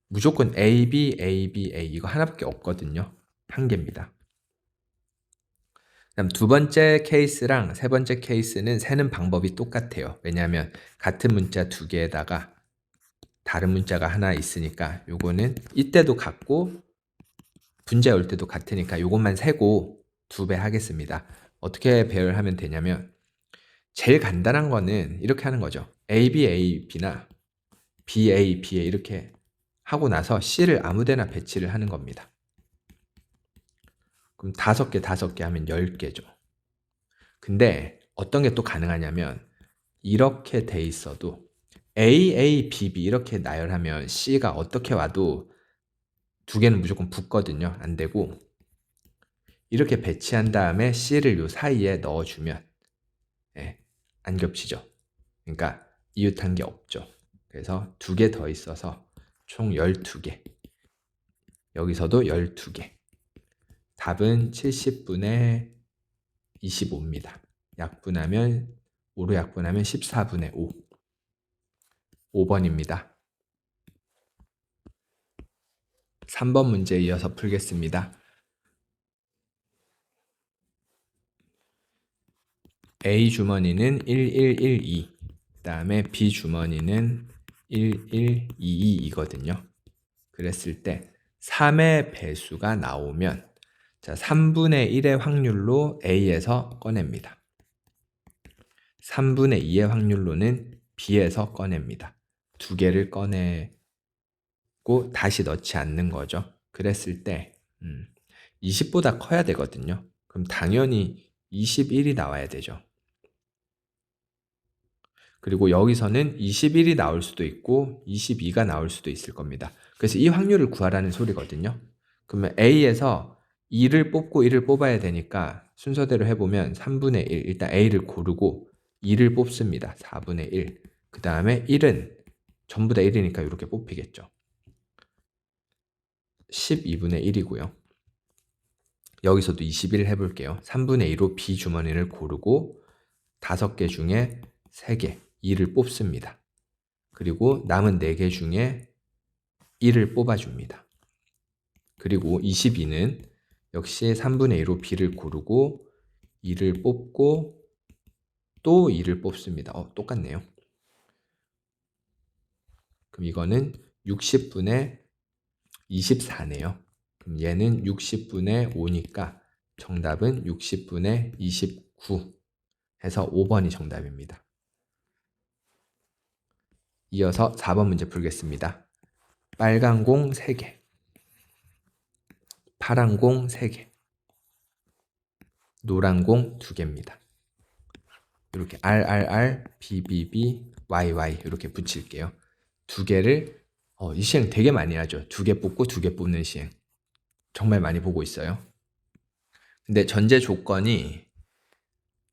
무조건 A, B, A, B, A 이거 하나밖에 없거든요. 한 개입니다. 그다음 두 번째 케이스랑 세 번째 케이스는 세는 방법이 똑같아요. 왜냐하면 같은 문자 두 개에다가 다른 문자가 하나 있으니까 요거는 이때도 같고 분자 올 때도 같으니까 요것만 세고 2배 하겠습니다. 어떻게 배열하면 되냐면 제일 간단한 거는 이렇게 하는 거죠. A, B, A, B나 B, A, B, A 이렇게 하고 나서 C를 아무데나 배치를 하는 겁니다. 그럼 5개 하면 10개죠. 근데 어떤 게 또 가능하냐면 이렇게 돼 있어도 A, A, B, B 이렇게 나열하면 C가 어떻게 와도 2개는 무조건 붙거든요. 안 되고 이렇게 배치한 다음에 C를 요 사이에 넣어주면 안 겹치죠. 그러니까 이웃한 게 없죠. 그래서 2개 더 있어서 총 12개. 여기서도 12개. 답은 70분의 25입니다. 약분하면 5로 약분하면 14분의 5. 5번입니다. 3번 문제 이어서 풀겠습니다. A 주머니는 1112, 그 다음에 B 주머니는 1122이거든요. 그랬을 때 3의 배수가 나오면 자, 3분의 1의 확률로 A에서 꺼냅니다. 3분의 2의 확률로는 B에서 꺼냅니다. 2개를 꺼내고 다시 넣지 않는 거죠. 그랬을 때 20보다 커야 되거든요. 그럼 당연히 21이 나와야 되죠. 그리고 여기서는 21이 나올 수도 있고 22가 나올 수도 있을 겁니다. 그래서 이 확률을 구하라는 소리거든요. 그러면 A에서 2를 뽑고 1을 뽑아야 되니까 순서대로 해보면 3분의 1, 일단 A를 고르고 2를 뽑습니다. 4분의 1. 그 다음에 1은 전부 다 1이니까 이렇게 뽑히겠죠. 12분의 1이고요. 여기서도 21을 해볼게요. 3분의 2로 B 주머니를 고르고 5개 중에 3개, 2를 뽑습니다. 그리고 남은 4개 중에 1을 뽑아줍니다. 그리고 22는 역시 3분의 2로 B를 고르고 2를 뽑고 또 2를 뽑습니다. 똑같네요. 그럼 이거는 60분의 24네요. 그럼 얘는 60분의 5니까 정답은 60분의 29 해서 5번이 정답입니다. 이어서 4번 문제 풀겠습니다. 빨간 공 3개, 파란 공 3개, 노란 공 2개입니다. 이렇게 RRR, BBB, YY 이렇게 붙일게요. 2개를 이 시행 되게 많이 하죠. 2개 뽑고 2개 뽑는 시행. 정말 많이 보고 있어요. 근데 전제 조건이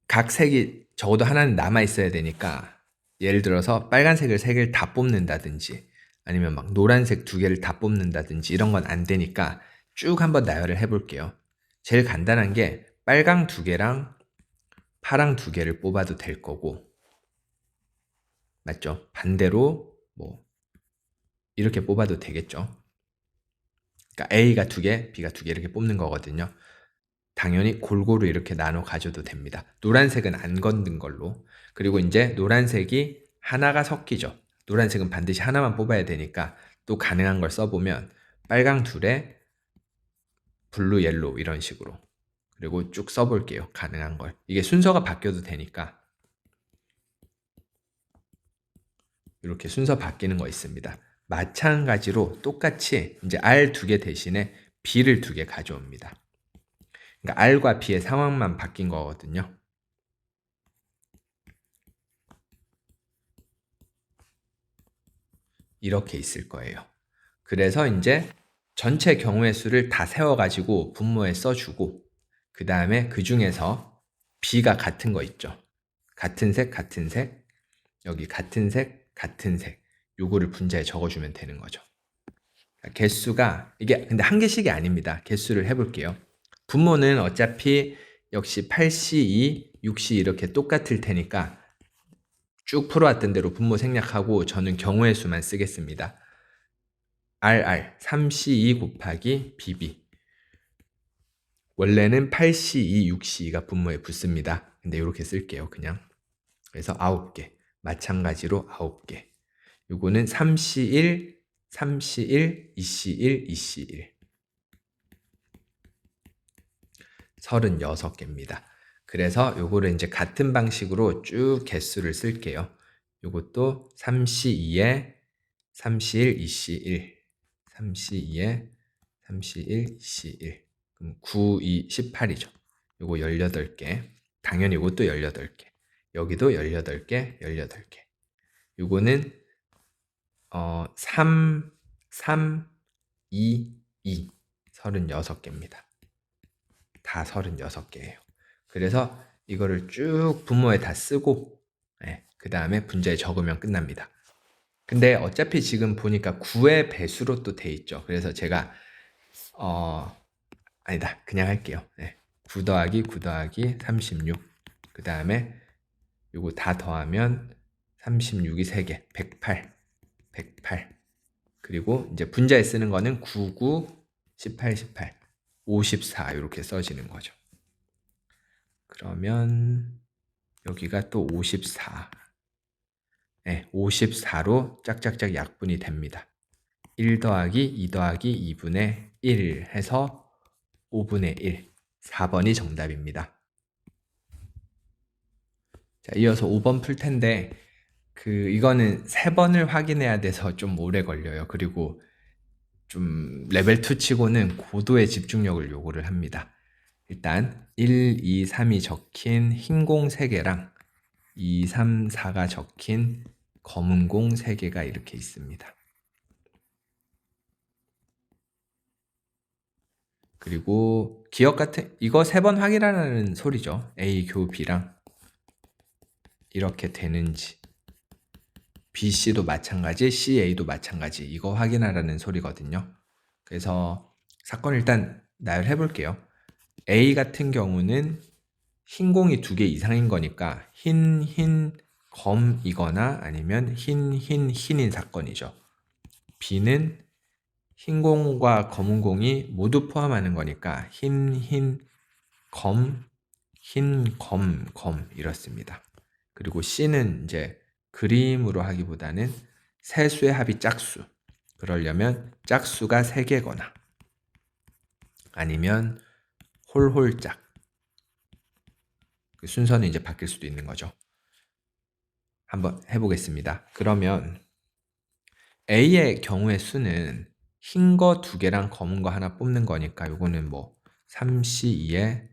각 색이 적어도 하나는 남아 있어야 되니까 예를 들어서 빨간색을 3개를 다 뽑는다든지 아니면 막 노란색 2개를 다 뽑는다든지 이런 건 안 되니까 쭉 한번 나열을 해볼게요. 제일 간단한 게 빨강 2개랑 파랑 2개를 뽑아도 될 거고 맞죠? 반대로 뭐 이렇게 뽑아도 되겠죠. 그러니까 A가 2개, B가 2개 이렇게 뽑는 거거든요. 당연히 골고루 이렇게 나눠 가져도 됩니다. 노란색은 안 건든 걸로. 그리고 이제 노란색이 하나가 섞이죠. 노란색은 반드시 하나만 뽑아야 되니까 또 가능한 걸 써보면 빨강 2에 블루, 옐로우 이런 식으로. 그리고 쭉 써볼게요. 가능한 걸. 이게 순서가 바뀌어도 되니까 이렇게 순서 바뀌는 거 있습니다. 마찬가지로 똑같이 이제 R 2개 대신에 B를 2개 가져옵니다. 그러니까 R과 B의 상황만 바뀐 거거든요. 이렇게 있을 거예요. 그래서 이제 전체 경우의 수를 다 세워가지고 분모에 써주고 그 다음에 그 중에서 B가 같은 거 있죠. 같은 색, 같은 색, 여기 같은 색, 같은 색 요거를 분자에 적어주면 되는 거죠. 개수가 이게 근데 한 개씩이 아닙니다. 개수를 해볼게요. 분모는 어차피 역시 8C2, 6C 이렇게 똑같을 테니까 쭉 풀어왔던 대로 분모 생략하고 저는 경우의 수만 쓰겠습니다. RR 3C2 곱하기 BB. 원래는 8C2, 6C2가 분모에 붙습니다. 근데 이렇게 쓸게요, 그냥. 그래서 9개. 마찬가지로 9개. 요거는 3C1, 3C1, 2C1, 2C1. 36개입니다. 그래서 요거를 이제 같은 방식으로 쭉 개수를 쓸게요. 요것도 3C2에 3C1, 2C1, 3C2에 3C1, 2C1. 그럼 9, 2, 18이죠. 요거 18개. 당연히 이것도 18개. 여기도 18개, 18개. 요거는 3, 3, 2, 2. 36개입니다. 다 36개예요. 그래서 이거를 쭉 분모에 다 쓰고 그 다음에 분자에 적으면 끝납니다. 근데 어차피 지금 보니까 9의 배수로 또 돼 있죠. 그래서 제가 아니다. 그냥 할게요. 9 더하기 9 더하기 36. 그 다음에 요거 다 더하면 36이 3개. 108. 108. 그리고 이제 분자에 쓰는 거는 99, 18, 18. 54 이렇게 써지는 거죠. 그러면 여기가 또 54. 54로 짝짝짝 약분이 됩니다. 1 더하기 2 더하기 2분의 1 해서 5분의 1. 4번이 정답입니다. 자, 이어서 5번 풀 텐데 이거는 3번을 확인해야 돼서 좀 오래 걸려요. 그리고 좀 레벨 2 치고는 고도의 집중력을 요구를 합니다. 일단 1, 2, 3이 적힌 흰 공 3개랑 2, 3, 4가 적힌 검은 공 3개가 이렇게 있습니다. 그리고 기억 같은 이거 3번 확인하라는 소리죠. A 교 B랑 이렇게 되는지 BC도 마찬가지, CA도 마찬가지 이거 확인하라는 소리거든요. 그래서 사건 일단 나열해 볼게요. A 같은 경우는 흰 공이 2개 이상인 거니까 흰 검이거나 아니면 흰인 사건이죠. B는 흰 공과 검은 공이 모두 포함하는 거니까 흰 검 이렇습니다. 그리고 C는 이제 그림으로 하기보다는 세수의 합이 짝수. 그러려면 짝수가 3개거나 아니면 홀홀짝. 그 순서는 이제 바뀔 수도 있는 거죠. 한번 해보겠습니다. 그러면 A의 경우의 수는 흰 거 2개랑 검은 거 하나 뽑는 거니까 요거는 뭐 3C2에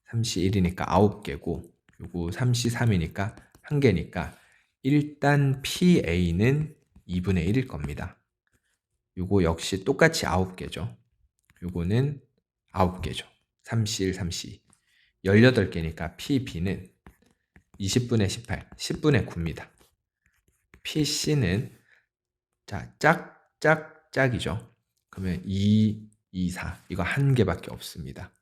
3C1이니까 9개고 요거 3C3이니까 1개니까 일단 PA는 2분의 1일 겁니다. 요거 역시 똑같이 9개죠. 요거는 9개죠. 3C1, 3C2. 18개니까 PB는 20분의 18, 10분의 9입니다. PC는 자, 짝이죠. 그러면 2, 2, 4. 이거 1개밖에 없습니다.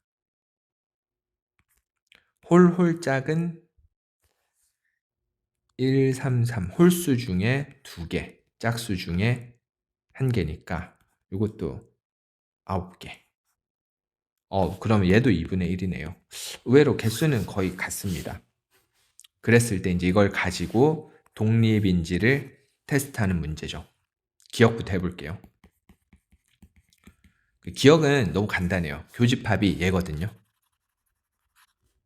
홀짝은 1, 3, 3. 홀수 중에 2개, 짝수 중에 1개니까 이것도 9개. 그러면 얘도 2분의 1이네요. 의외로 개수는 거의 같습니다. 그랬을 때 이제 이걸 가지고 독립인지를 테스트하는 문제죠. 기억부터 해볼게요. 기억은 너무 간단해요. 교집합이 얘거든요.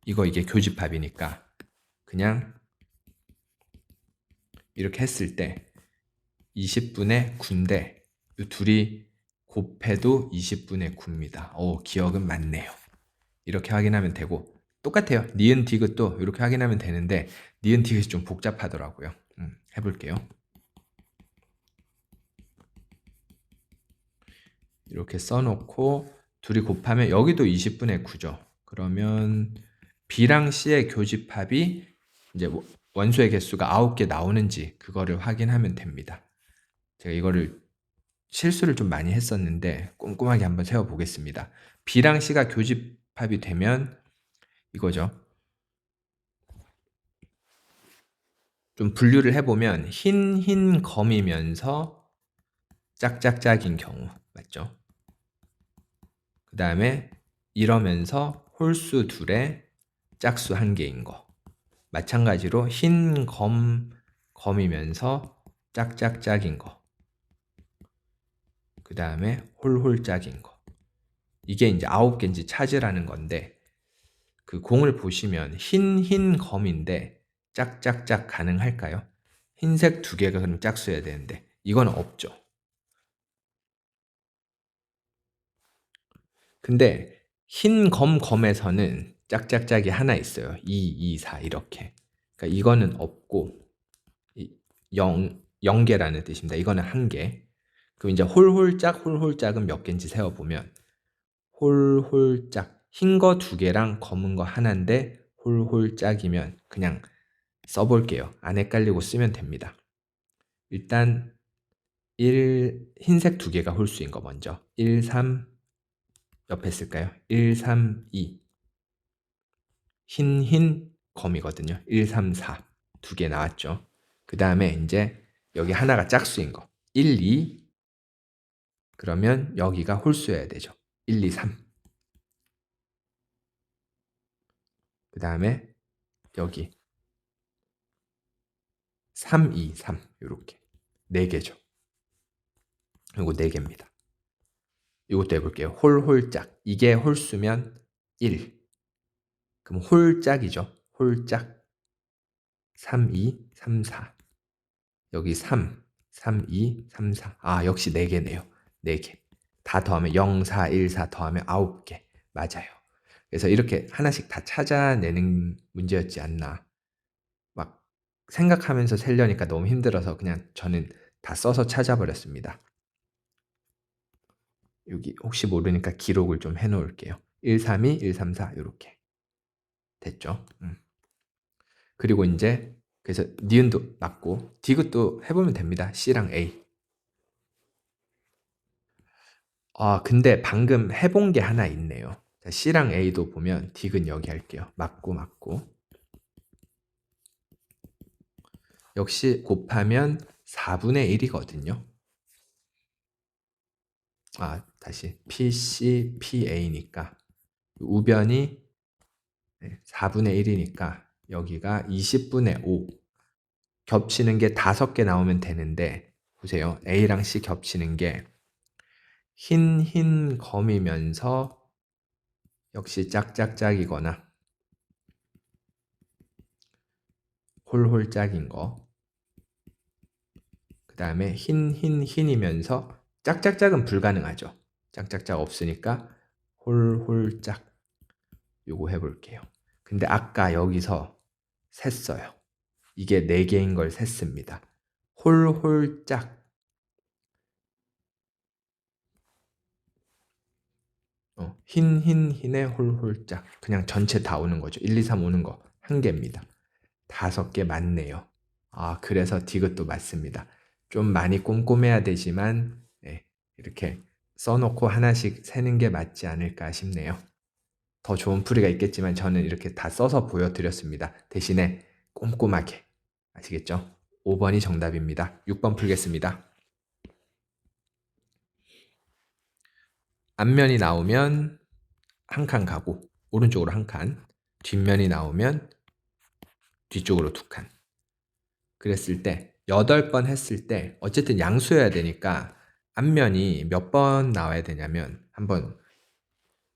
이게 교집합이니까 그냥 이렇게 했을 때 20분의 9인데 이 둘이 곱해도 20분의 9입니다. 기억은 맞네요. 이렇게 확인하면 되고 똑같아요. 니은 디귿도 이렇게 확인하면 되는데 니은 디귿이 좀 복잡하더라고요. 해볼게요. 이렇게 써놓고 둘이 곱하면 여기도 20분의 9죠. 그러면 B랑 C의 교집합이 이제 원소의 개수가 9개 나오는지 그거를 확인하면 됩니다. 제가 이거를 실수를 좀 많이 했었는데 꼼꼼하게 한번 세워보겠습니다. B랑 C가 교집합이 되면 이거죠. 좀 분류를 해보면 흰 검이면서 짝짝짝인 경우 맞죠? 그 다음에 이러면서 홀수 둘에 짝수 한 개인 거. 마찬가지로 흰 검이면서 짝짝짝인 거. 그 다음에 홀홀짝인 거. 이게 이제 9개인지 찾으라는 건데 그 공을 보시면 흰 검인데 짝짝짝 가능할까요? 흰색 2개가 그럼 짝수여야 되는데 이건 없죠. 근데 흰 검에서는 짝짝짝이 하나 있어요. 2, 2, 4 이렇게. 그러니까 이거는 없고 0개라는 뜻입니다. 이거는 1개. 그럼 이제 홀홀짝은 몇 개인지 세어보면 홀홀짝 흰 거 2개랑 검은 거 하나인데 홀홀짝이면 그냥 써볼게요. 안 헷갈리고 쓰면 됩니다. 일단 흰색 2개가 홀수인 거 먼저 1, 3 옆에 쓸까요? 1, 3, 2 흰 검이거든요. 1, 3, 4 2개 나왔죠. 그 다음에 이제 여기 하나가 짝수인 거 1, 2 그러면 여기가 홀수여야 되죠. 1, 2, 3 그 다음에 여기 3, 2, 3 이렇게 4개죠. 이거 4개입니다. 이것도 해볼게요. 홀홀짝 이게 홀수면 1 그럼 홀짝이죠. 홀짝 3, 2, 3, 4 여기 3, 3, 2, 3, 4 역시 4개네요. 4개 다 더하면 0, 4, 1, 4 더하면 9개 맞아요. 그래서 이렇게 하나씩 다 찾아내는 문제였지 않나. 막 생각하면서 세려니까 너무 힘들어서 그냥 저는 다 써서 찾아버렸습니다. 여기 혹시 모르니까 기록을 좀 해놓을게요. 1, 3, 2, 1, 3, 4 이렇게 됐죠. 그리고 이제 그래서 니은도 맞고 디귿도 해보면 됩니다. C랑 A. 근데 방금 해본 게 하나 있네요. 자, C랑 A도 보면 디귿 여기 할게요. 맞고 역시 곱하면 4분의 1이거든요. 다시 PC, PA니까 우변이 4분의 1이니까 여기가 20분의 5 겹치는 게 5개 나오면 되는데 보세요. A랑 C 겹치는 게 흰 검이면서 역시 짝짝짝이거나 홀홀짝인 거. 그 다음에 흰이면서 짝짝짝은 불가능하죠. 짝짝짝 없으니까 홀홀짝 요거 해볼게요. 근데 아까 여기서 셌어요. 이게 4개인 걸 셌습니다. 홀홀짝 흰에 홀홀짝 그냥 전체 다 오는 거죠. 1, 2, 3 오는 거 1개입니다. 5개 맞네요. 그래서 디귿도 맞습니다. 좀 많이 꼼꼼해야 되지만 이렇게 써놓고 하나씩 세는 게 맞지 않을까 싶네요. 더 좋은 풀이가 있겠지만 저는 이렇게 다 써서 보여드렸습니다. 대신에 꼼꼼하게 아시겠죠? 5번이 정답입니다. 6번 풀겠습니다. 앞면이 나오면 한 칸 가고 오른쪽으로 한 칸, 뒷면이 나오면 뒤쪽으로 2칸. 그랬을 때 8번 했을 때 어쨌든 양수여야 되니까 앞면이 몇 번 나와야 되냐면 한번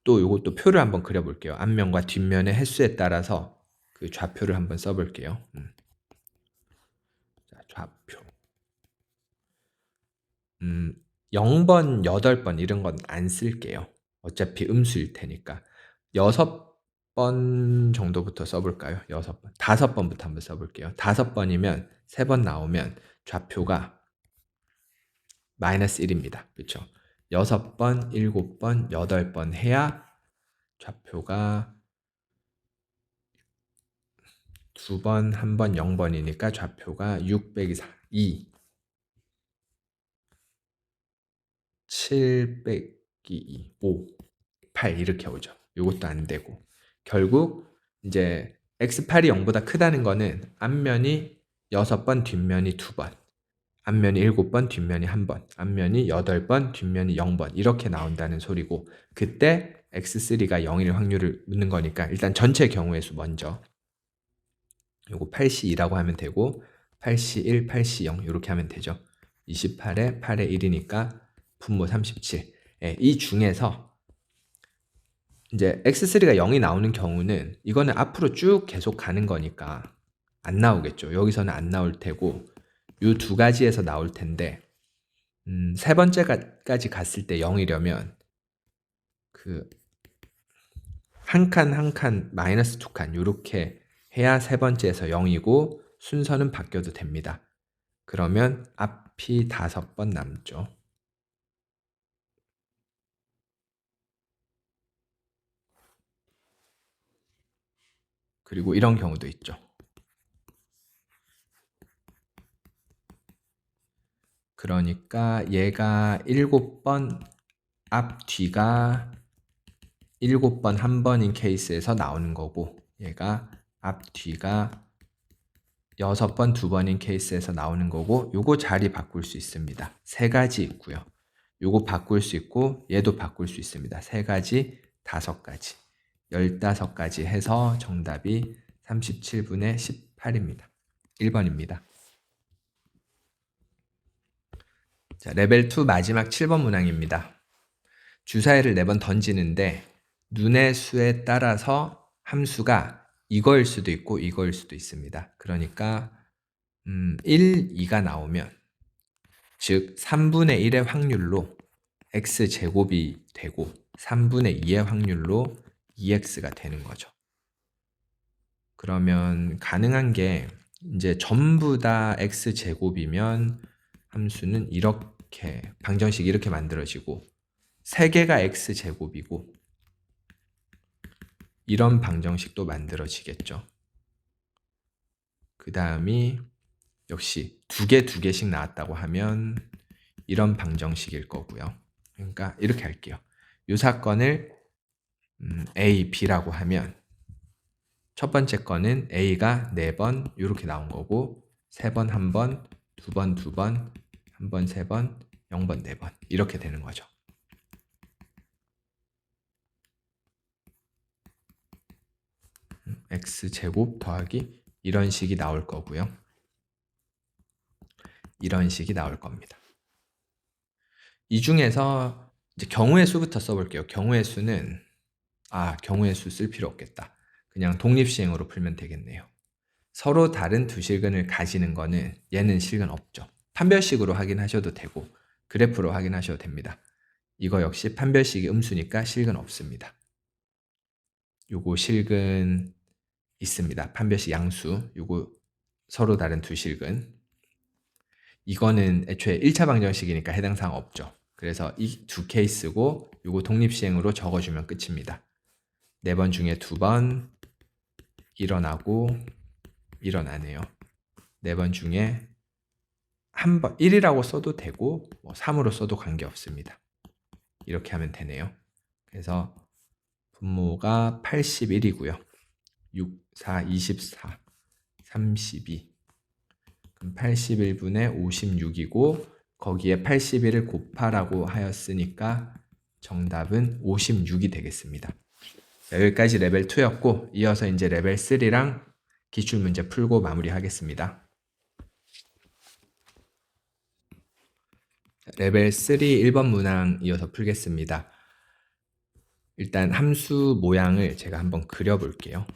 또 요것도 표를 한번 그려볼게요. 앞면과 뒷면의 횟수에 따라서 그 좌표를 한번 써볼게요. 자, 좌표 0번, 8번 이런 건 안 쓸게요. 어차피 음수일 테니까 6번 정도부터 써볼까요? 6번 5번부터 한번 써볼게요. 5번이면 3번 나오면 좌표가 마이너스 1입니다. 그렇죠? 6번, 7번, 8번 해야 좌표가 2번, 1번, 0번이니까 좌표가 6 빼기 4, 2, 7 빼기 2, 5, 8 이렇게 오죠. 이것도 안 되고 결국 이제 x8이 0보다 크다는 거는 앞면이 6번, 뒷면이 2번 앞면이 7번, 뒷면이 1번, 앞면이 8번, 뒷면이 0번 이렇게 나온다는 소리고 그때 x3가 0일 확률을 묻는 거니까 일단 전체 경우의 수 먼저 요거 8C2라고 하면 되고 8C1, 8C0 이렇게 하면 되죠. 28에 8에 1이니까 분모 37. 예, 이 중에서 이제 x3가 0이 나오는 경우는 이거는 앞으로 쭉 계속 가는 거니까 안 나오겠죠. 여기서는 안 나올 테고 요 두 가지에서 나올 텐데 세 번째까지 갔을 때 0이려면 그 한 칸 한 칸 마이너스 두 칸 요렇게 해야 세 번째에서 0이고 순서는 바뀌어도 됩니다. 그러면 앞이 5번 남죠. 그리고 이런 경우도 있죠. 그러니까 얘가 7번 앞 뒤가 7번 한 번인 케이스에서 나오는 거고 얘가 앞 뒤가 6번 두 번인 케이스에서 나오는 거고 요거 자리 바꿀 수 있습니다. 세 가지 있고요. 요거 바꿀 수 있고 얘도 바꿀 수 있습니다. 세 가지, 5가지, 15가지 해서 정답이 37분의 18입니다. 1번입니다. 자, 레벨 2 마지막 7번 문항입니다. 주사위를 4번 던지는데 눈의 수에 따라서 함수가 이거일 수도 있고 이거일 수도 있습니다. 그러니까 1, 2가 나오면 즉 3분의 1의 확률로 x제곱이 되고 3분의 2의 확률로 2x가 되는 거죠. 그러면 가능한 게 이제 전부 다 x제곱이면 함수는 이렇게 방정식이 이렇게 만들어지고 3개가 x제곱이고 이런 방정식도 만들어지겠죠. 그 다음이 역시 2개씩 나왔다고 하면 이런 방정식일 거고요. 그러니까 이렇게 할게요. 이 사건을 A, B라고 하면 첫 번째 거는 A가 4번 이렇게 나온 거고 3번 1번, 2번 2번, 1번 3번, 0번 4번 이렇게 되는 거죠. x제곱 더하기 이런 식이 나올 거고요. 이런 식이 나올 겁니다. 이 중에서 이제 경우의 수부터 써볼게요. 경우의 수는 경우의 수 쓸 필요 없겠다. 그냥 독립시행으로 풀면 되겠네요. 서로 다른 두 실근을 가지는 거는 얘는 실근 없죠. 판별식으로 확인하셔도 되고 그래프로 확인하셔도 됩니다. 이거 역시 판별식이 음수니까 실근 없습니다. 요거 실근 있습니다. 판별식 양수 요거 서로 다른 두 실근 이거는 애초에 1차 방정식이니까 해당 사항 없죠. 그래서 이 두 케이스고 요거 독립시행으로 적어주면 끝입니다. 4번 중에 2번 일어나고 일어나네요. 4번 중에 1번 1이라고 써도 되고 3으로 써도 관계없습니다. 이렇게 하면 되네요. 그래서 분모가 81이고요. 6, 4, 24, 32 그럼 81분의 56이고 거기에 81을 곱하라고 하였으니까 정답은 56이 되겠습니다. 여기까지 레벨 2였고 이어서 이제 레벨 3랑 기출문제 풀고 마무리하겠습니다. 레벨 3 1번 문항 이어서 풀겠습니다. 일단 함수 모양을 제가 한번 그려볼게요.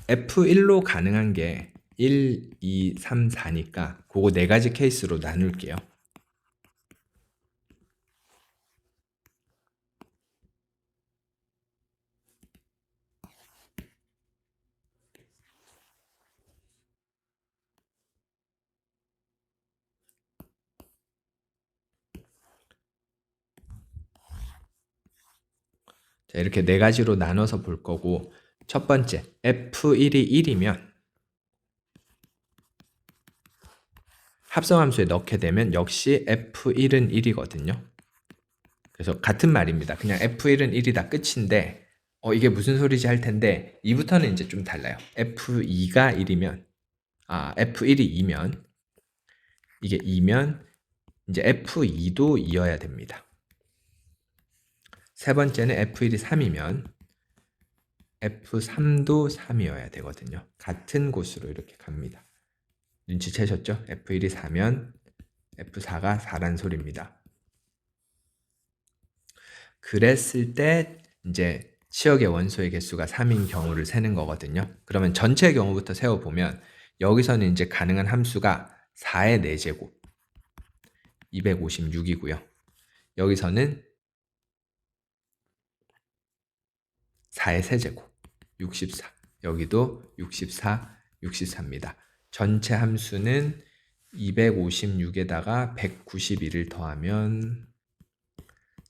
F1로 가능한 게 1, 2, 3, 4니까 그거 4가지 케이스로 나눌게요. 자, 이렇게 4가지로 나눠서 볼 거고 첫 번째 F1이 1이면 합성함수에 넣게 되면 역시 F1은 1이거든요. 그래서 같은 말입니다. 그냥 F1은 1이다 끝인데 이게 무슨 소리지 할 텐데 이부터는 이제 좀 달라요. F2가 1이면 F1이 2면 이게 2면 이제 F2도 2여야 됩니다. 세 번째는 F1이 3이면 F3도 3이어야 되거든요. 같은 곳으로 이렇게 갑니다. 눈치채셨죠? F1이 4면 F4가 4란 소리입니다. 그랬을 때 이제 치역의 원소의 개수가 3인 경우를 세는 거거든요. 그러면 전체 경우부터 세워보면 여기서는 이제 가능한 함수가 4의 4제곱 256이고요. 여기서는 4의 세제곱 64, 여기도 64, 64입니다. 전체 함수는 256에다가 191을 더하면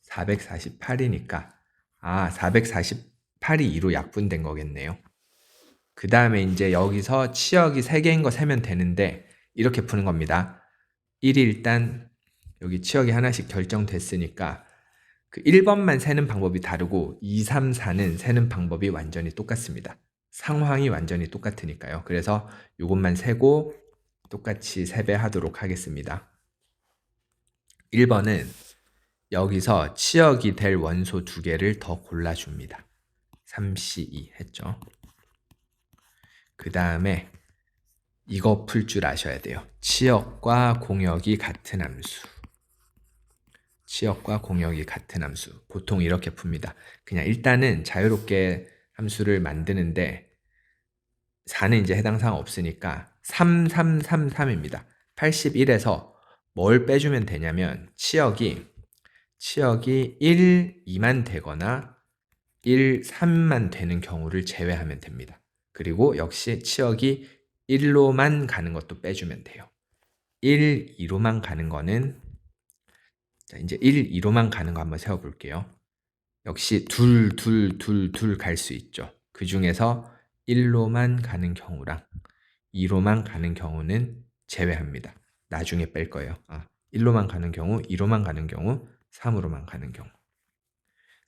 448이니까 448이 2로 약분된 거겠네요. 그 다음에 이제 여기서 치역이 3개인 거 세면 되는데 이렇게 푸는 겁니다. 1이 일단 여기 치역이 하나씩 결정됐으니까 그 1번만 세는 방법이 다르고 2, 3, 4는 세는 방법이 완전히 똑같습니다. 상황이 완전히 똑같으니까요. 그래서 이것만 세고 똑같이 세배하도록 하겠습니다. 1번은 여기서 치역이 될 원소 2개를 더 골라줍니다. 3C2 했죠. 그 다음에 이거 풀 줄 아셔야 돼요. 치역과 공역이 같은 함수. 치역과 공역이 같은 함수. 보통 이렇게 풉니다. 그냥 일단은 자유롭게 함수를 만드는데 4는 이제 해당 사항 없으니까 3, 3, 3, 3입니다. 81에서 뭘 빼주면 되냐면 치역이 1, 2만 되거나 1, 3만 되는 경우를 제외하면 됩니다. 그리고 역시 치역이 1로만 가는 것도 빼주면 돼요. 1, 2로만 가는 거는 자, 이제 1, 2로만 가는 거 한번 세워볼게요. 역시 둘 갈 수 있죠. 그 중에서 1로만 가는 경우랑 2로만 가는 경우는 제외합니다. 나중에 뺄 거예요. 1로만 가는 경우, 2로만 가는 경우, 3으로만 가는 경우.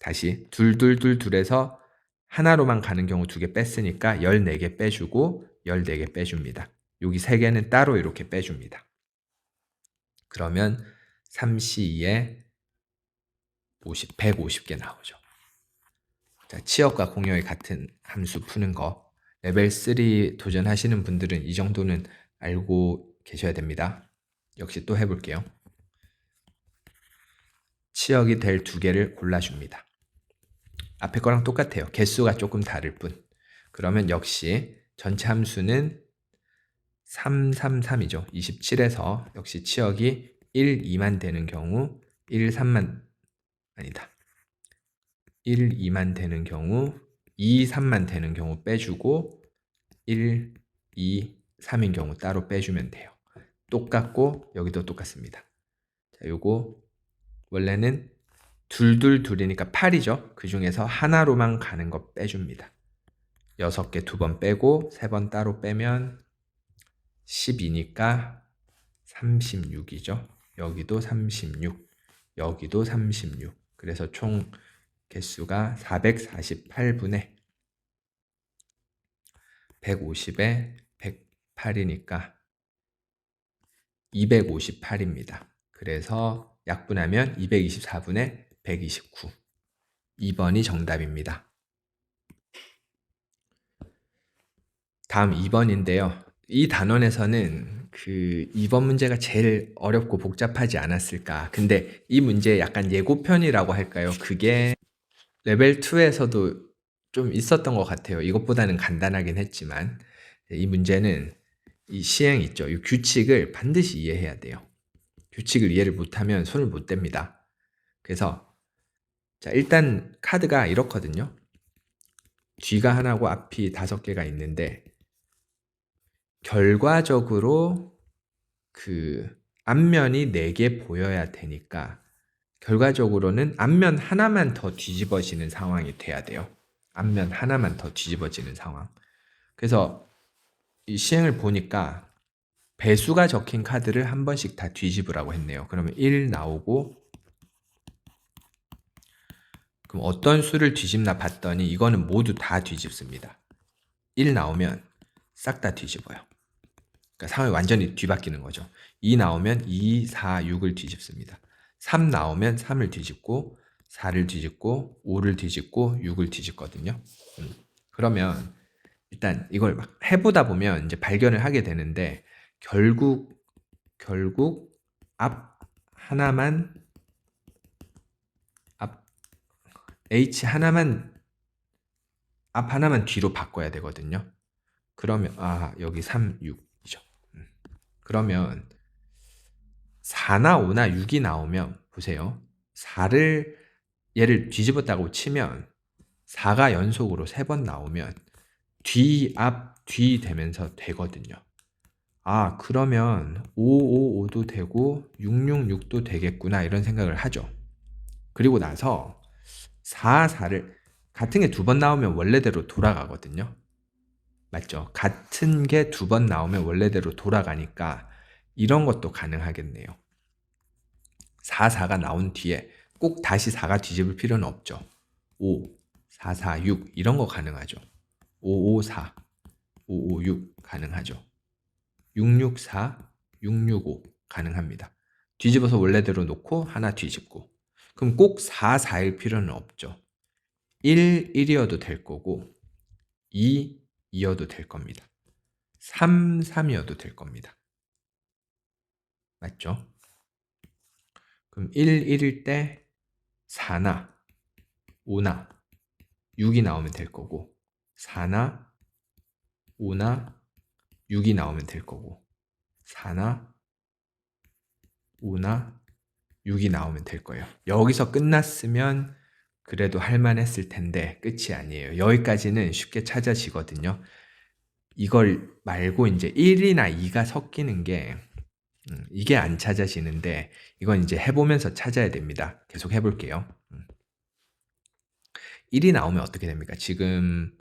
다시 둘에서 하나로만 가는 경우 2개 뺐으니까 14개 빼주고 14개 빼줍니다. 여기 3개는 따로 이렇게 빼줍니다. 그러면 3C2에 150개 나오죠. 자, 치역과 공역이 같은 함수 푸는 거 레벨 3 도전하시는 분들은 이 정도는 알고 계셔야 됩니다. 역시 또 해볼게요. 치역이 될 2개를 골라줍니다. 앞에 거랑 똑같아요. 개수가 조금 다를 뿐. 그러면 역시 전체 함수는 3, 3, 3이죠. 27에서 역시 치역이 1, 2만 되는 경우 1, 3만 아니다. 1, 2만 되는 경우 2, 3만 되는 경우 빼주고 1, 2, 3인 경우 따로 빼주면 돼요. 똑같고 여기도 똑같습니다. 자, 요거 원래는 둘이니까 8이죠. 그 중에서 하나로만 가는 거 빼줍니다. 6개 2번 빼고 3번 따로 빼면 12니까 36이죠. 여기도 36, 여기도 36. 그래서 총 개수가 448분의 150에 108이니까 258입니다. 그래서 약분하면 224분의 129. 2번이 정답입니다. 다음 2번인데요. 이 단원에서는 그 2번 문제가 제일 어렵고 복잡하지 않았을까. 근데 이 문제 약간 예고편이라고 할까요? 그게 레벨 2에서도 좀 있었던 것 같아요. 이것보다는 간단하긴 했지만 이 문제는 이 시행 있죠. 이 규칙을 반드시 이해해야 돼요. 규칙을 이해를 못하면 손을 못 댑니다. 그래서 자, 일단 카드가 이렇거든요. 뒤가 하나고 앞이 5개가 있는데 결과적으로 그 앞면이 4개 보여야 되니까 결과적으로는 앞면 하나만 더 뒤집어지는 상황이 돼야 돼요. 앞면 하나만 더 뒤집어지는 상황. 그래서 이 시행을 보니까 배수가 적힌 카드를 한 번씩 다 뒤집으라고 했네요. 그러면 1 나오고 그럼 어떤 수를 뒤집나 봤더니 이거는 모두 다 뒤집습니다. 1 나오면 싹 다 뒤집어요. 그러니까 상황이 완전히 뒤바뀌는 거죠. 2 나오면 2, 4, 6을 뒤집습니다. 3 나오면 3을 뒤집고 4를 뒤집고 5를 뒤집고 6을 뒤집거든요. 그러면 일단 이걸 막 해보다 보면 이제 발견을 하게 되는데 결국 앞 하나만 앞 H 하나만 앞 하나만 뒤로 바꿔야 되거든요. 그러면 여기 3, 6이죠. 그러면 4나 5나 6이 나오면 보세요. 4를 얘를 뒤집었다고 치면 4가 연속으로 3번 나오면 뒤, 앞, 뒤 되면서 되거든요. 그러면 555도 되고 666도 되겠구나 이런 생각을 하죠. 그리고 나서 4를 같은 게 2번 나오면 원래대로 돌아가거든요. 맞죠? 같은 게 2번 나오면 원래대로 돌아가니까 이런 것도 가능하겠네요. 4가 나온 뒤에 꼭 다시 4가 뒤집을 필요는 없죠. 5, 4, 4, 6 이런 거 가능하죠. 5, 5, 4, 5, 5, 6 가능하죠. 6, 6, 4, 6, 6, 5 가능합니다. 뒤집어서 원래대로 놓고 하나 뒤집고 그럼 꼭 4, 4일 필요는 없죠. 1, 1이어도 될 거고 2, 2여도 될 겁니다. 3, 3이어도 될 겁니다. 맞죠? 그럼 1, 1일 때 4나 5나 6이 나오면 될 거고 4나 5나 6이 나오면 될 거고 4나 5나 6이 나오면 될 거예요. 여기서 끝났으면 그래도 할만했을 텐데 끝이 아니에요. 여기까지는 쉽게 찾아지거든요. 이걸 말고 이제 1이나 2가 섞이는 게 이게 안 찾아지는데 이건 이제 해보면서 찾아야 됩니다. 계속 해볼게요. 1이 나오면 어떻게 됩니까? 지금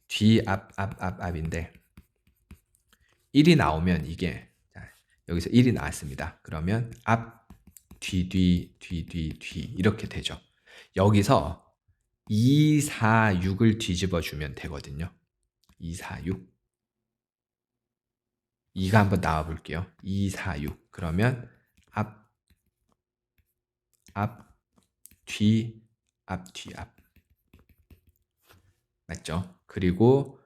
뒤, 앞인데 1이 나오면 이게 여기서 1이 나왔습니다. 그러면 앞, 뒤 이렇게 되죠. 여기서 2, 4, 6을 뒤집어 주면 되거든요. 2, 4, 6 2가 한번 나와 볼게요. 2, 4, 6 그러면 앞, 뒤, 앞 맞죠? 그리고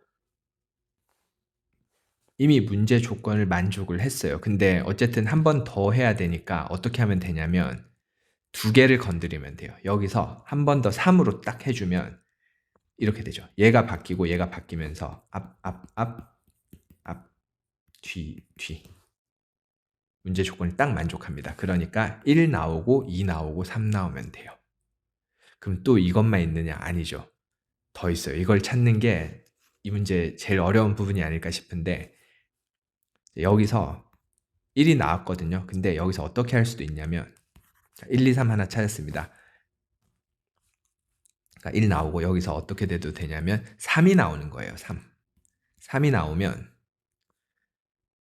이미 문제 조건을 만족을 했어요. 근데 어쨌든 한 번 더 해야 되니까 어떻게 하면 되냐면 2개를 건드리면 돼요. 여기서 한 번 더 3으로 딱 해주면 이렇게 되죠. 얘가 바뀌고 얘가 바뀌면서 앞, 뒤. 문제 조건이 딱 만족합니다. 그러니까 1 나오고 2 나오고 3 나오면 돼요. 그럼 또 이것만 있느냐? 아니죠. 더 있어요. 이걸 찾는 게 이 문제 제일 어려운 부분이 아닐까 싶은데 여기서 1이 나왔거든요. 근데 여기서 어떻게 할 수도 있냐면 1, 2, 3 하나 찾았습니다. 그러니까 1 나오고 여기서 어떻게 돼도 되냐면 3이 나오는 거예요. 3이 나오면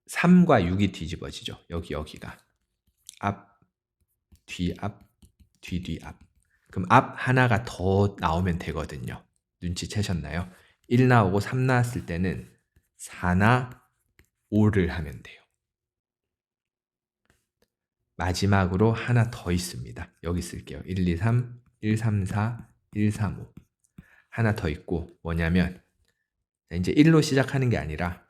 3과 6이 뒤집어지죠. 여기가 앞, 뒤, 앞. 그럼 앞 하나가 더 나오면 되거든요. 눈치채셨나요? 1 나오고 3 나왔을 때는 4나 5를 하면 돼요. 마지막으로 하나 더 있습니다. 여기 쓸게요. 1, 2, 3, 1, 3, 4, 1, 3, 5 하나 더 있고 뭐냐면 이제 1로 시작하는 게 아니라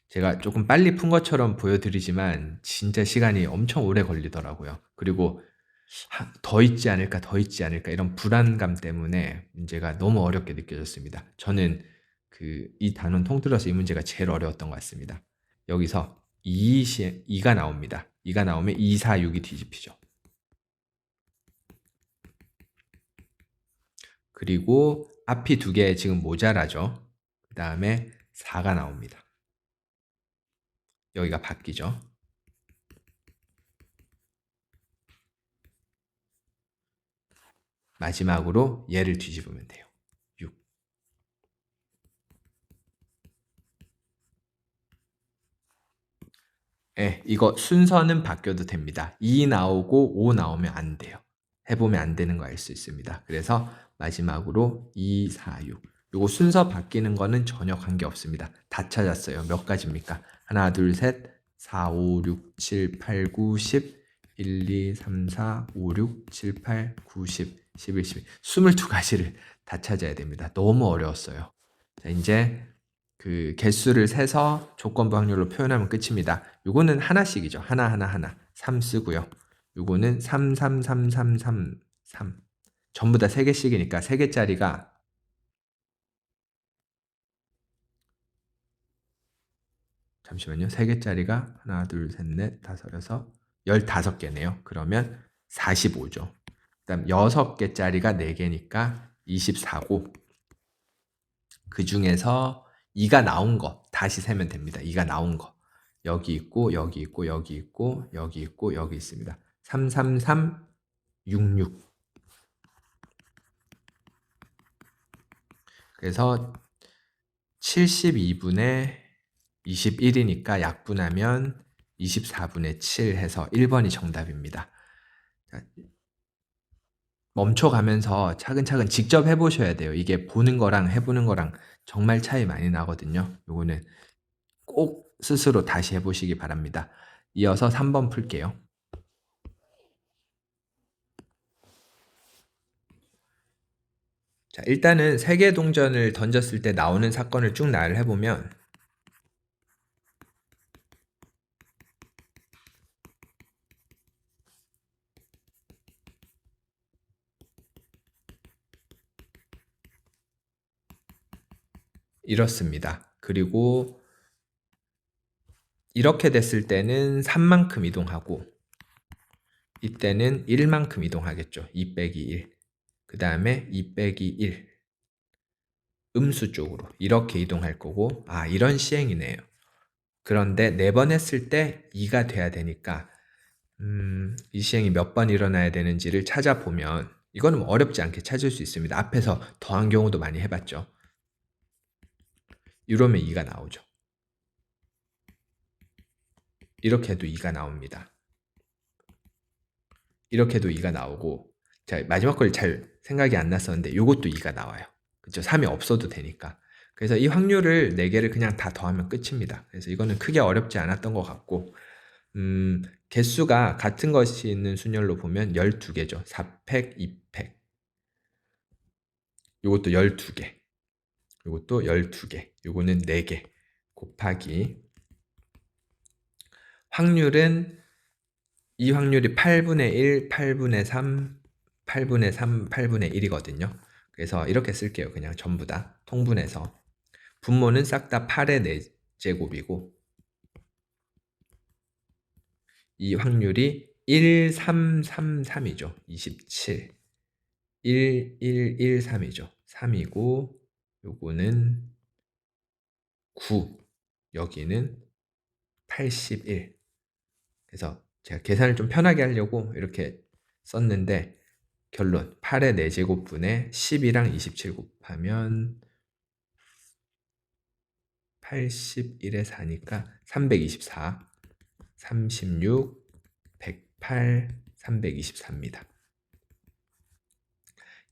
제가 조금 빨리 푼 것처럼 보여드리지만 진짜 시간이 엄청 오래 걸리더라고요. 그리고 더 있지 않을까 이런 불안감 때문에 문제가 너무 어렵게 느껴졌습니다. 저는 이 단원 통틀어서 이 문제가 제일 어려웠던 것 같습니다. 여기서 2가 나옵니다. 2가 나오면 2, 4, 6이 뒤집히죠. 그리고 앞이 2개 지금 모자라죠. 그 다음에 4가 나옵니다. 여기가 바뀌죠. 마지막으로 얘를 뒤집으면 돼요. 6. 네, 이거 순서는 바뀌어도 됩니다. 2 나오고 5 나오면 안 돼요. 해보면 안 되는 거 알 수 있습니다. 그래서 마지막으로 2, 4, 6. 이거 순서 바뀌는 거는 전혀 관계 없습니다. 다 찾았어요. 몇 가지입니까? 하나, 둘, 셋, 4, 5, 6, 7, 8, 9, 10, 1, 2, 3, 4, 5, 6, 7, 8, 9, 10, 11, 12. 22가지를 다 찾아야 됩니다. 너무 어려웠어요. 자, 이제 그 개수를 세서 조건부 확률로 표현하면 끝입니다. 요거는 하나씩이죠. 하나, 하나, 하나. 3 쓰고요. 요거는 3, 3, 3, 3, 3, 3. 전부 다 3개씩이니까 3개짜리가 잠시만요. 3개짜리가 하나, 둘, 셋, 넷, 다섯, 여섯, 15개네요. 그러면 45죠. 그다음 6개짜리가 4개니까 24고 그 중에서 2가 나온 거 다시 세면 됩니다. 2가 나온 거. 여기 있고 여기 있고 여기 있고 여기 있고 여기 있습니다. 3, 3, 3, 6, 6. 그래서 72분의 21이니까 약분하면 24분의 7 해서 1번이 정답입니다. 멈춰가면서 차근차근 직접 해보셔야 돼요. 이게 보는 거랑 해보는 거랑 정말 차이 많이 나거든요. 요거는 꼭 스스로 다시 해보시기 바랍니다. 이어서 3번 풀게요. 자, 일단은 세계 동전을 던졌을 때 나오는 사건을 쭉 나열을 해보면 이렇습니다. 그리고 이렇게 됐을 때는 3만큼 이동하고 이때는 1만큼 이동하겠죠. 2 빼기 1. 그 다음에 2 빼기 1. 음수 쪽으로 이렇게 이동할 거고 이런 시행이네요. 그런데 4번 했을 때 2가 돼야 되니까 이 시행이 몇 번 일어나야 되는지를 찾아보면 이거는 뭐 어렵지 않게 찾을 수 있습니다. 앞에서 더한 경우도 많이 해봤죠. 이러면 2가 나오죠. 이렇게 해도 2가 나옵니다. 이렇게 해도 2가 나오고 자, 마지막 걸 잘 생각이 안 났었는데 이것도 2가 나와요. 그렇죠? 3이 없어도 되니까. 그래서 이 확률을 4개를 그냥 다 더하면 끝입니다. 그래서 이거는 크게 어렵지 않았던 것 같고 개수가 같은 것이 있는 순열로 보면 12개죠. 4팩, 2팩. 이것도 12개. 이것도 12개. 이거는 4개. 곱하기 확률은 이 확률이 8분의 1, 8분의 3, 8분의 3, 8분의 1이거든요. 그래서 이렇게 쓸게요. 그냥 전부 다 통분해서. 분모는 싹 다 8의 4제곱이고 이 확률이 1, 3, 3, 3이죠. 27. 1, 1, 1, 3이죠. 3이고 요거는 9. 여기는 81. 그래서 제가 계산을 좀 편하게 하려고 이렇게 썼는데 결론 8의 4제곱분의 10이랑 27 곱하면 81에 4니까 324, 36, 108, 324입니다.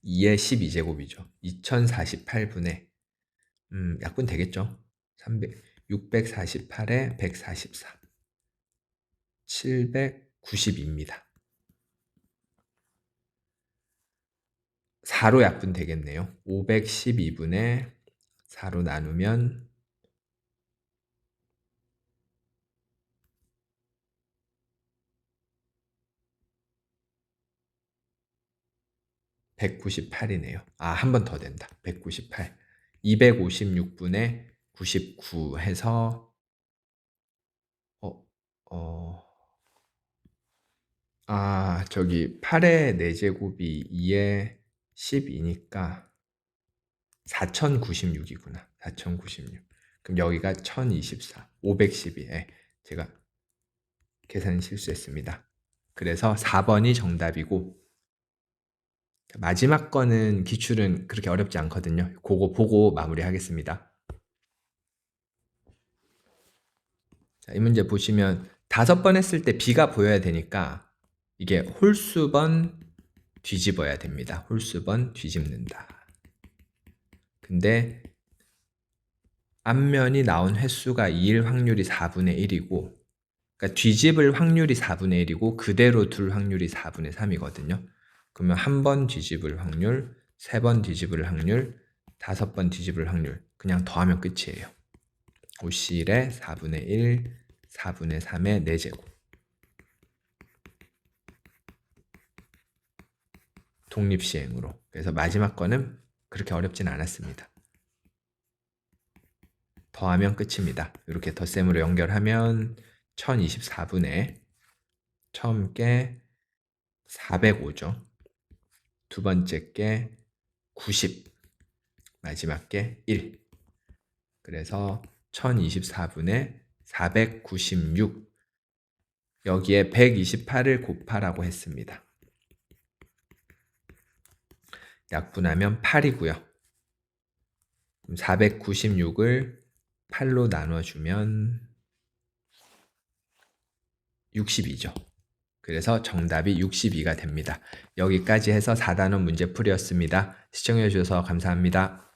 2의 12제곱이죠. 2048분의 약분 되겠죠? 648에 144 792입니다. 4로 약분 되겠네요. 512분의 4로 나누면 198이네요. 한 번 더 된다. 198. 256분의 99 해서 저기 8의 4제곱이 2의 12니까 4096이구나. 4096. 그럼 여기가 1024. 512. 제가 계산 실수했습니다. 그래서 4번이 정답이고 마지막 거는 기출은 그렇게 어렵지 않거든요. 그거 보고 마무리하겠습니다. 자, 이 문제 보시면 5번 했을 때 B가 보여야 되니까 이게 홀수번 뒤집어야 됩니다. 홀수번 뒤집는다. 근데 앞면이 나온 횟수가 2일 확률이 4분의 1이고, 그러니까 뒤집을 확률이 4분의 1이고 그대로 둘 확률이 4분의 3이거든요. 그러면 한 번 뒤집을 확률, 세 번 뒤집을 확률, 5번 뒤집을 확률 그냥 더하면 끝이에요. 5C의 4분의 1, 4분의 3의 4제곱. 독립시행으로. 그래서 마지막 거는 그렇게 어렵진 않았습니다. 더하면 끝입니다. 이렇게 덧셈으로 연결하면 1024분의 처음 게 405죠. 두 번째 게 90, 마지막 게 1. 그래서 1024분의 496, 여기에 128을 곱하라고 했습니다. 약분하면 8이고요. 496을 8로 나눠주면 62죠. 그래서 정답이 62가 됩니다. 여기까지 해서 4단원 문제풀이였습니다. 시청해주셔서 감사합니다.